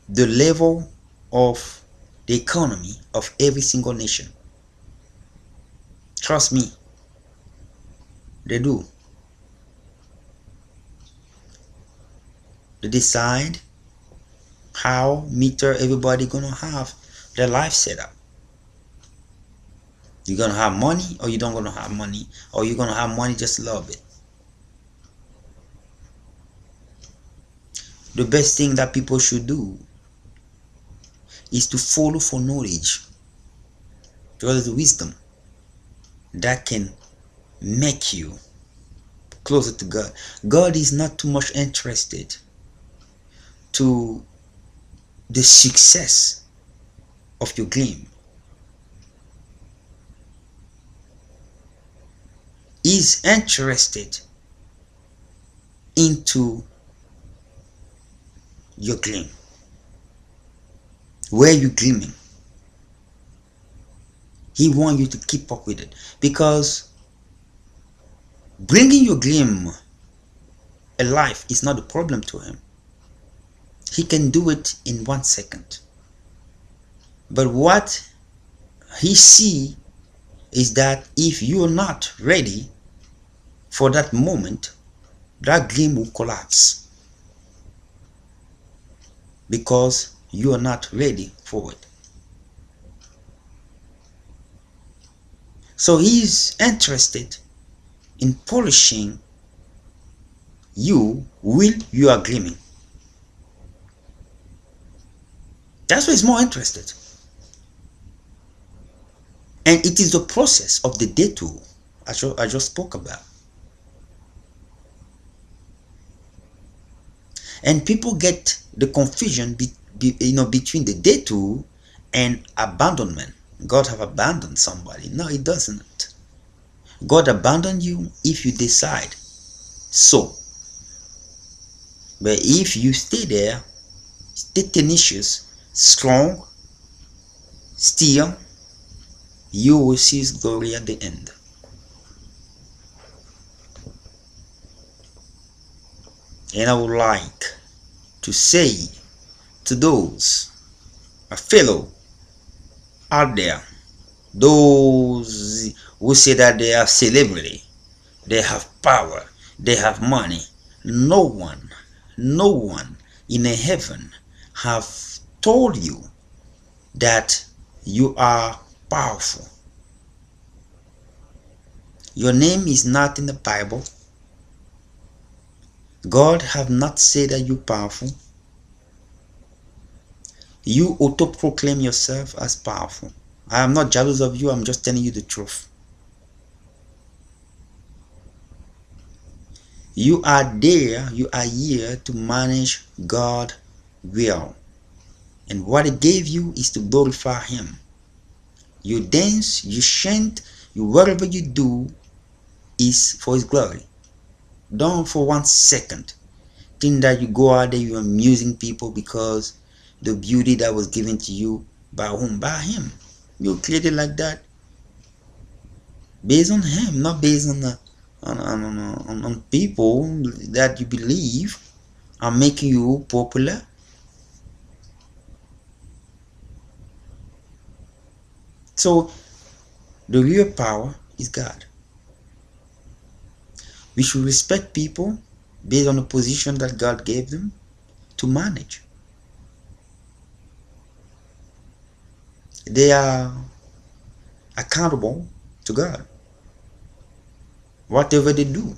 the level of the economy of every single nation. Trust me, they do. They decide how meter everybody gonna have their life set up. You're gonna have money, or you don't gonna have money, or you're gonna have money just a little bit. The best thing that people should do is to follow for knowledge, because the wisdom that can make you closer to God. God is not too much interested to the success of your game. He's interested into your gleam. Where you gleaming? He wants you to keep up with it, because bringing your gleam alive is not a problem to him. He can do it in 1 second. But what he see is that if you're not ready for that moment, that gleam will collapse, because you are not ready forward. So he's interested in polishing you while you are gleaming. That's why he's more interested. And it is the process of the detour I just spoke about. And people get the confusion between the detour and abandonment. God have abandoned somebody. No, he doesn't. God abandoned you if you decide so. But if you stay there, stay tenacious, strong, still, you will see his glory at the end. And I would like to say to those, a fellow out there, those who say that they are celebrity, they have power, they have money, no one in the heaven have told you that you are powerful. Your name is not in the Bible. God have not said that you're powerful. You auto-proclaim yourself as powerful. I am not jealous of you. I'm just telling you the truth. You are there. You are here to manage God's will. And what He gave you is to glorify Him. You dance, you chant, whatever you do is for His glory. Don't for 1 second think that you go out there, you're amusing people because the beauty that was given to you by whom? By Him. You created like that based on Him, not based on people that you believe are making you popular. So the real power is God. We should respect people based on the position that God gave them to manage. They are accountable to God. Whatever they do,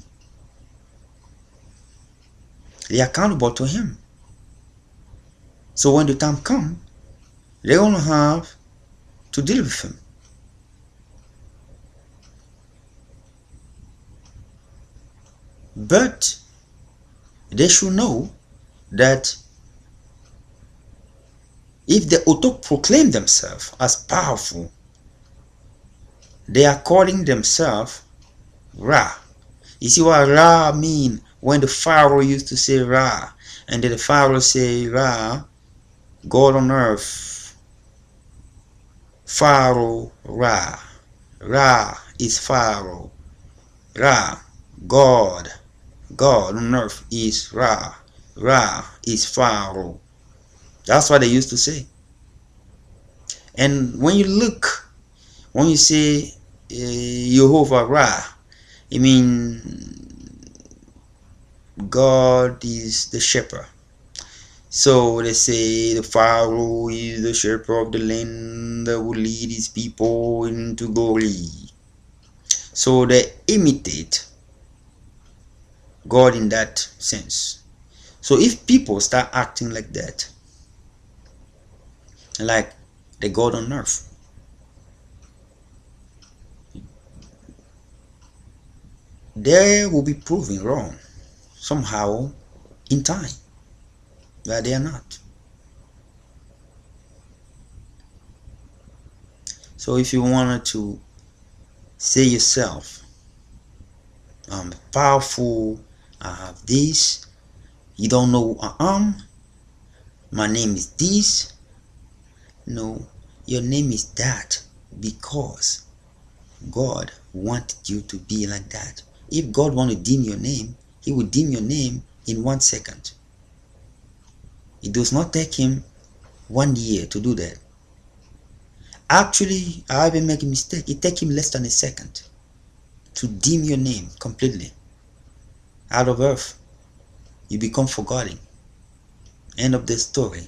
they are accountable to Him. So when the time comes, they're going to have to deal with Him. But they should know that if they auto-proclaim themselves as powerful, they are calling themselves Ra. You see what Ra mean? When the Pharaoh used to say Ra, and then the Pharaoh say Ra, God on earth, Pharaoh Ra. Ra is Pharaoh. Ra, God. God on earth is Ra. Ra is Pharaoh. That's what they used to say. And when you look, when you say Jehovah Ra, I mean God is the shepherd. So they say the Pharaoh is the shepherd of the land that will lead his people into glory. So they imitate God in that sense. So if people start acting like that, like the God on earth, they will be proven wrong somehow in time, but they are not. So if you wanted to say yourself, I'm powerful, I have this, you don't know who I am, my name is this. No, your name is that because God wanted you to be like that. If God wanted to dim your name, He would dim your name in 1 second. It does not take Him 1 year to do that. Actually, I even make a mistake. It takes Him less than a second to dim your name completely. Out of earth, you become forgotten. End of the story.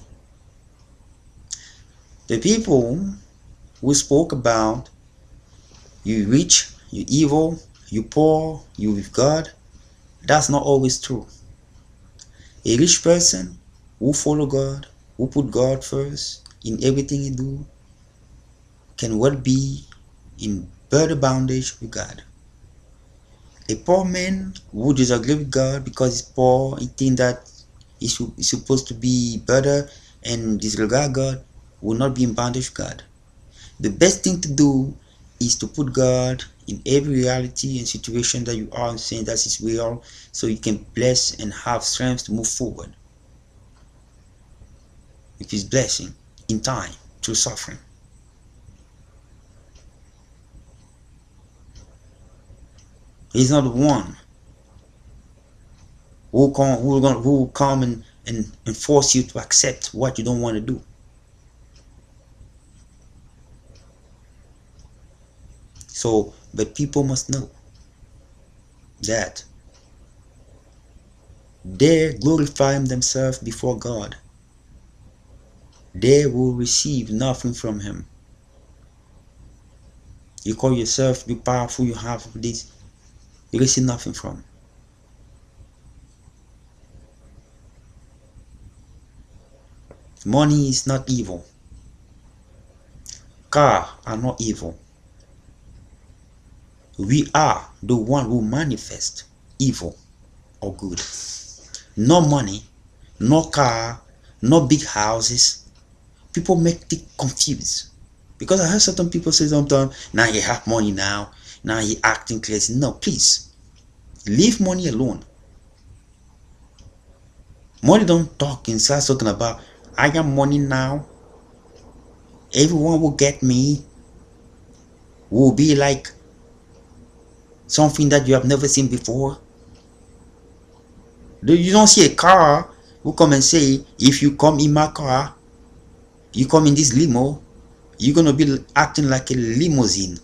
The people who spoke about you rich, you evil, you poor, you with God, that's not always true. A rich person who follow God, who put God first in everything he do, can well be in better bondage with God. A poor man who disagree with God because he's poor, he think that he's supposed to be better and disregard God, will not be in bondage with God. The best thing to do is to put God in every reality and situation that you are saying that is real, so you can bless and have strength to move forward with his blessing in time through suffering. He's not the one who come and force you to accept what you don't want to do. So, but people must know that they glorifying themselves before God, they will receive nothing from him. You call yourself, you powerful, you have this, you receive nothing from. Money is not evil. Car are not evil. We are the one who manifest evil or good. No money, no car, no big houses. People make it confused. Because I heard certain people say sometimes, now you have money now you acting crazy. No, please. Leave money alone. Money don't talk and start talking about, I got money now. Everyone will get me. Will be like something that you have never seen before. You don't see a car who come and say, if you come in my car, you come in this limo, you're gonna be acting like a limousine.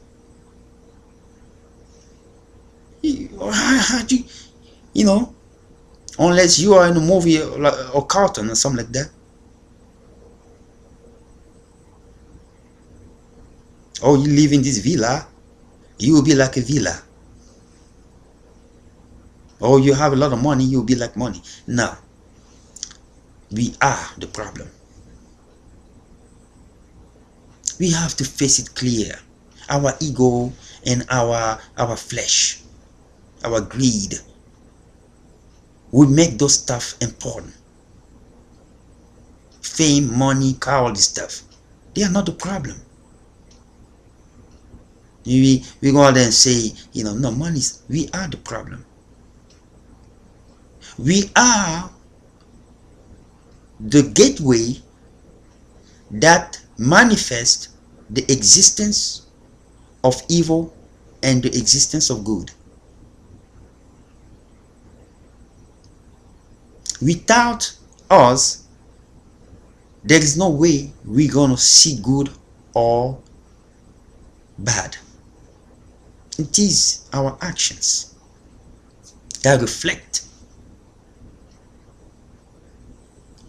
You know, unless you are in a movie or cartoon or something like that. Or you live in this villa, you will be like a villa. Or you have a lot of money, you will be like money. No, we are the problem. We have to face it clear. Our ego and our flesh, our greed, will make those stuff important. Fame, money, car, all this stuff, they are not the problem. We go out there and say, no, money is, we are the problem. We are the gateway that manifests the existence of evil and the existence of good. Without us, there is no way we're gonna see good or bad. It is our actions that reflect.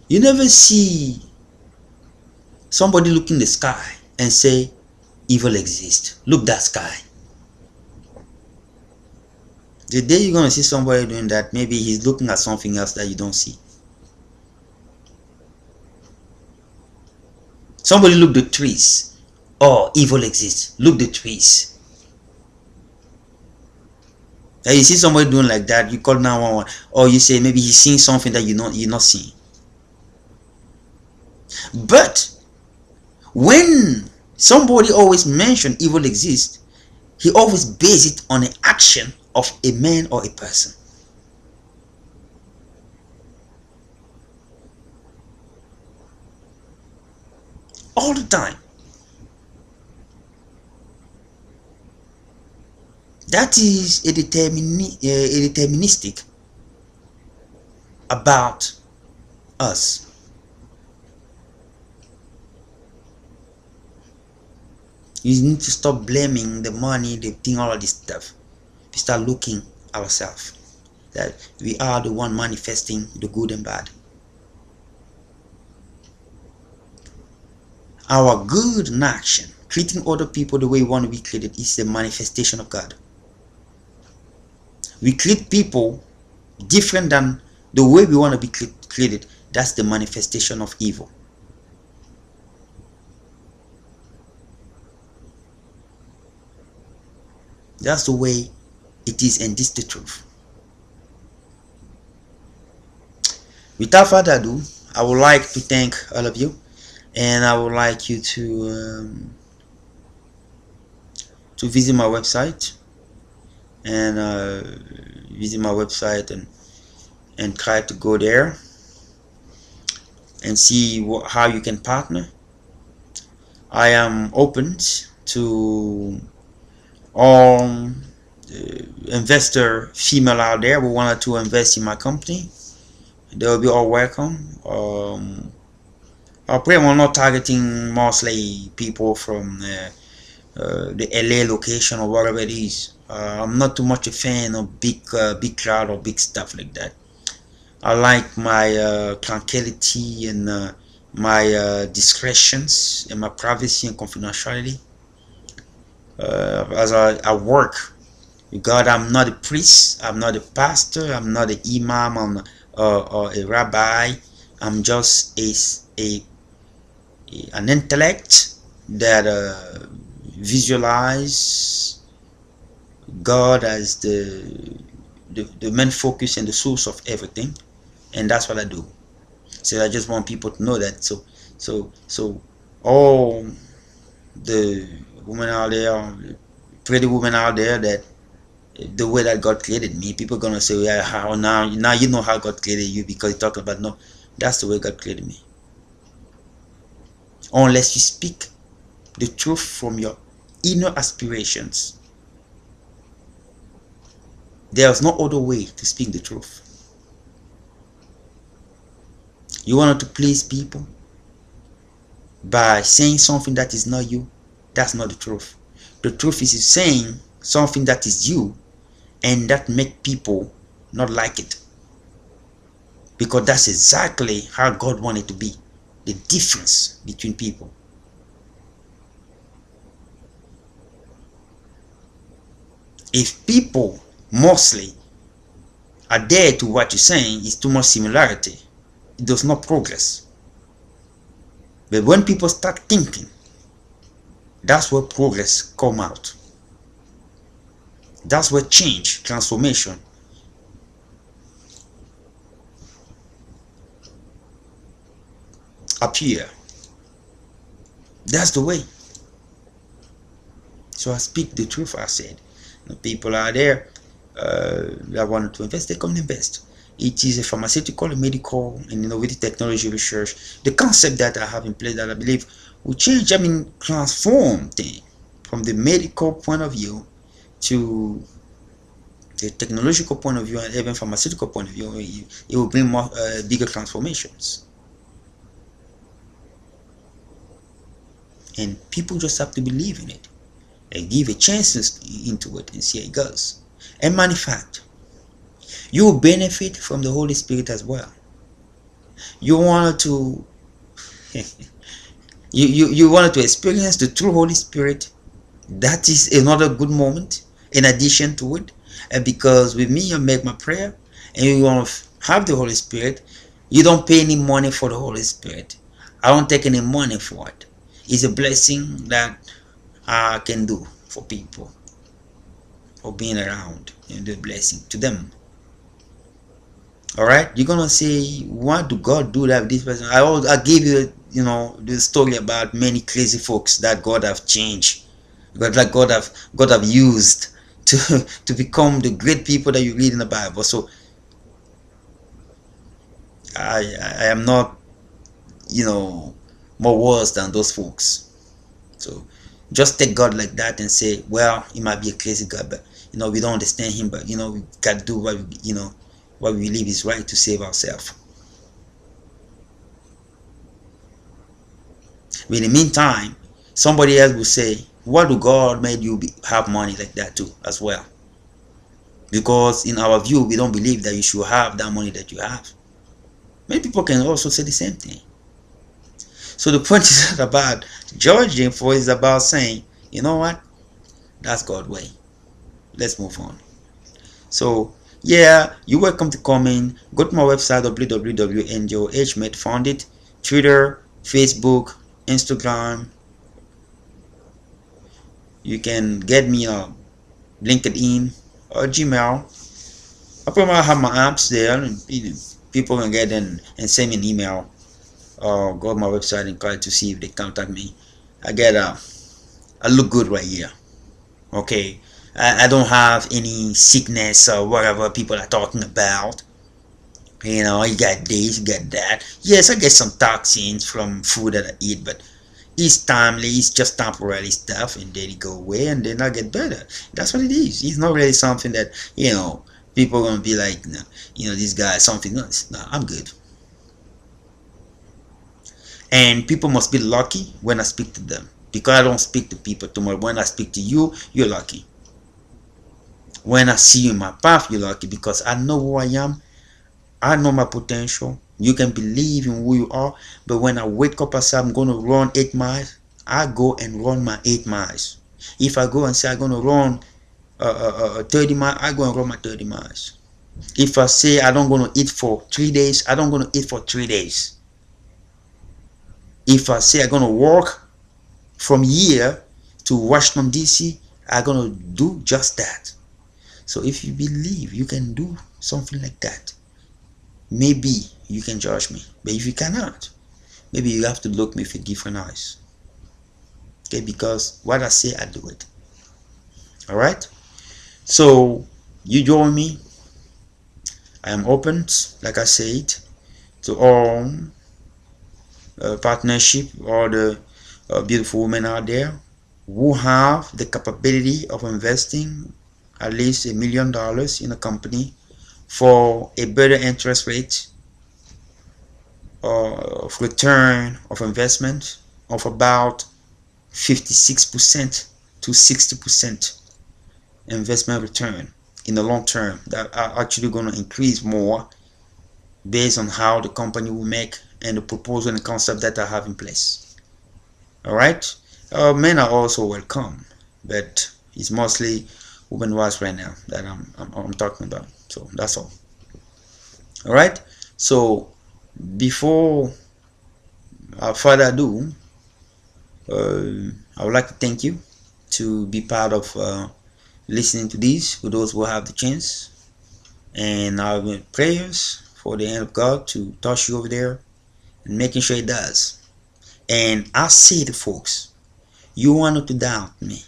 You never see somebody look in the sky and say, evil exists. Look that sky. The day you're gonna see somebody doing that, maybe he's looking at something else that you don't see. Somebody look the trees. Oh, evil exists. Look the trees. And you see somebody doing like that, you call 911, or you say maybe he's seeing something that you're not seeing. But when somebody always mention evil exists, he always base it on an action of a man or a person. All the time. That is a deterministic about us. You need to stop blaming the money, the thing, all of this stuff. We start looking ourselves, that we are the one manifesting the good and bad. Our good action, treating other people the way we want to be treated, is the manifestation of God. We treat people different than the way we want to be treated. That's the manifestation of evil. That's the way it is, and this is the truth. Without further ado, I would like to thank all of you, and I would like you to visit my website and try to go there and see how you can partner. I am open to all investor female out there who wanted to invest in my company. They will be all welcome. I'll pray I'm not targeting mostly people from the LA location or whatever it is. I'm not too much a fan of big crowd or big stuff like that. I like my tranquility and my discretions and my privacy and confidentiality. As I work with God, I'm not a priest, I'm not a pastor, I'm not an imam, or a rabbi. I'm just an intellect that visualize God as the main focus and the source of everything, and that's what I do. So I just want people to know that. So all the women out there, pretty women out there, that the way that God created me, people are gonna say, yeah, how now you know how God created you because you talk about. No, that's the way God created me. Unless you speak the truth from your inner aspirations, there's no other way to speak the truth. You wanted to please people by saying something that is not you. That's not the truth. The truth is saying something that is you and that make people not like it, because that's exactly how God wanted to be. The difference between people. If people mostly adhere to what you're saying, it's too much similarity. It does not progress. But when people start thinking, that's where progress come out. That's where change, transformation appear. That's the way. So I speak the truth. I said, the people are there that wanted to invest, they come and invest. It is a pharmaceutical, a medical, and innovative technology research. The concept that I have in place that I believe will change, transform things from the medical point of view to the technological point of view and even pharmaceutical point of view. It will bring more bigger transformations. And people just have to believe in it and give a chance into it and see how it goes. And matter of fact, you will benefit from the Holy Spirit as well. You wanted to you wanted to experience the true Holy Spirit. That is another good moment in addition to it. And because with me, I make my prayer and you want to have the Holy Spirit, you don't pay any money for the Holy Spirit. I don't take any money for it. It's a blessing that I can do for people, for being around, and the blessing to them. Alright, you're gonna say, what do God do that with this person? I gave you, the story about many crazy folks that God have changed, that God have used to become the great people that you read in the Bible. So I am not, more worse than those folks. So just take God like that and say, well, he might be a crazy God, but we don't understand him, but we got to do what what we believe is right to save ourselves. But in the meantime, somebody else will say, what do God made you have money like that too as well? Because in our view, we don't believe that you should have that money that you have. Many people can also say the same thing. So the point is not about judging, for it's about saying, you know what, that's God's way, let's move on. So yeah, you're welcome to comment. Go to my website www.NGOHMed, found it, Twitter, Facebook, Instagram. You can get me on LinkedIn or Gmail. I probably have my apps there, and people can get in and send me an email or go to my website and try to see if they contact me. I look good right here. Okay, I don't have any sickness or whatever people are talking about. You know, you got this, you got that. Yes, I get some toxins from food that I eat, but it's timely, it's just temporary stuff, and then it go away, and then I get better. That's what it is. It's not really something that, people gonna be like, no, this guy is something else. No, I'm good. And people must be lucky when I speak to them, because I don't speak to people too much. When I speak to you, you're lucky. When I see you in my path, you're lucky, because I know who I am. I know my potential. You can believe in who you are. But when I wake up and say I'm going to run 8 miles, I go and run my 8 miles. If I go and say I'm going to run 30 miles, I go and run my 30 miles. If I say I don't going to eat for 3 days, I don't going to eat for 3 days. If I say I'm going to walk from here to Washington DC, I'm going to do just that. So if you believe you can do something like that, maybe you can judge me. But if you cannot, maybe you have to look me with different eyes. Okay, because what I say, I do it. Alright? So you join me. I am open, like I said, to all partnership, all the beautiful women out there who have the capability of investing at least $1 million in a company for a better interest rate of return of investment of about 56% to 60% investment return in the long term, that are actually going to increase more based on how the company will make and the proposal and concept that I have in place. All right, men are also welcome, but it's mostly women wise right now that I'm talking about. So that's all. All right, so before further ado, I would like to thank you to be part of listening to these, for those who have the chance, and I will prayers for the hand of God to touch you over there and making sure it does. And I say to folks, you want to doubt me,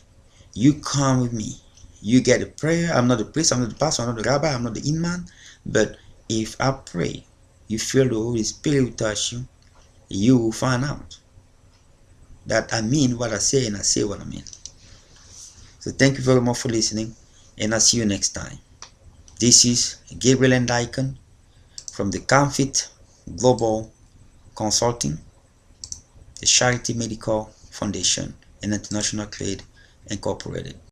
you come with me, you get a prayer. I'm not the priest, I'm not the pastor, I'm not the rabbi, I'm not the imam, but if I pray, you feel the Holy Spirit will touch you, you will find out that I mean what I say, and I say what I mean. So thank you very much for listening, and I'll see you next time. This is Gabriel Ndaikan from the Comfit Global Consulting, the Charity Medical Foundation, and International Trade Incorporated.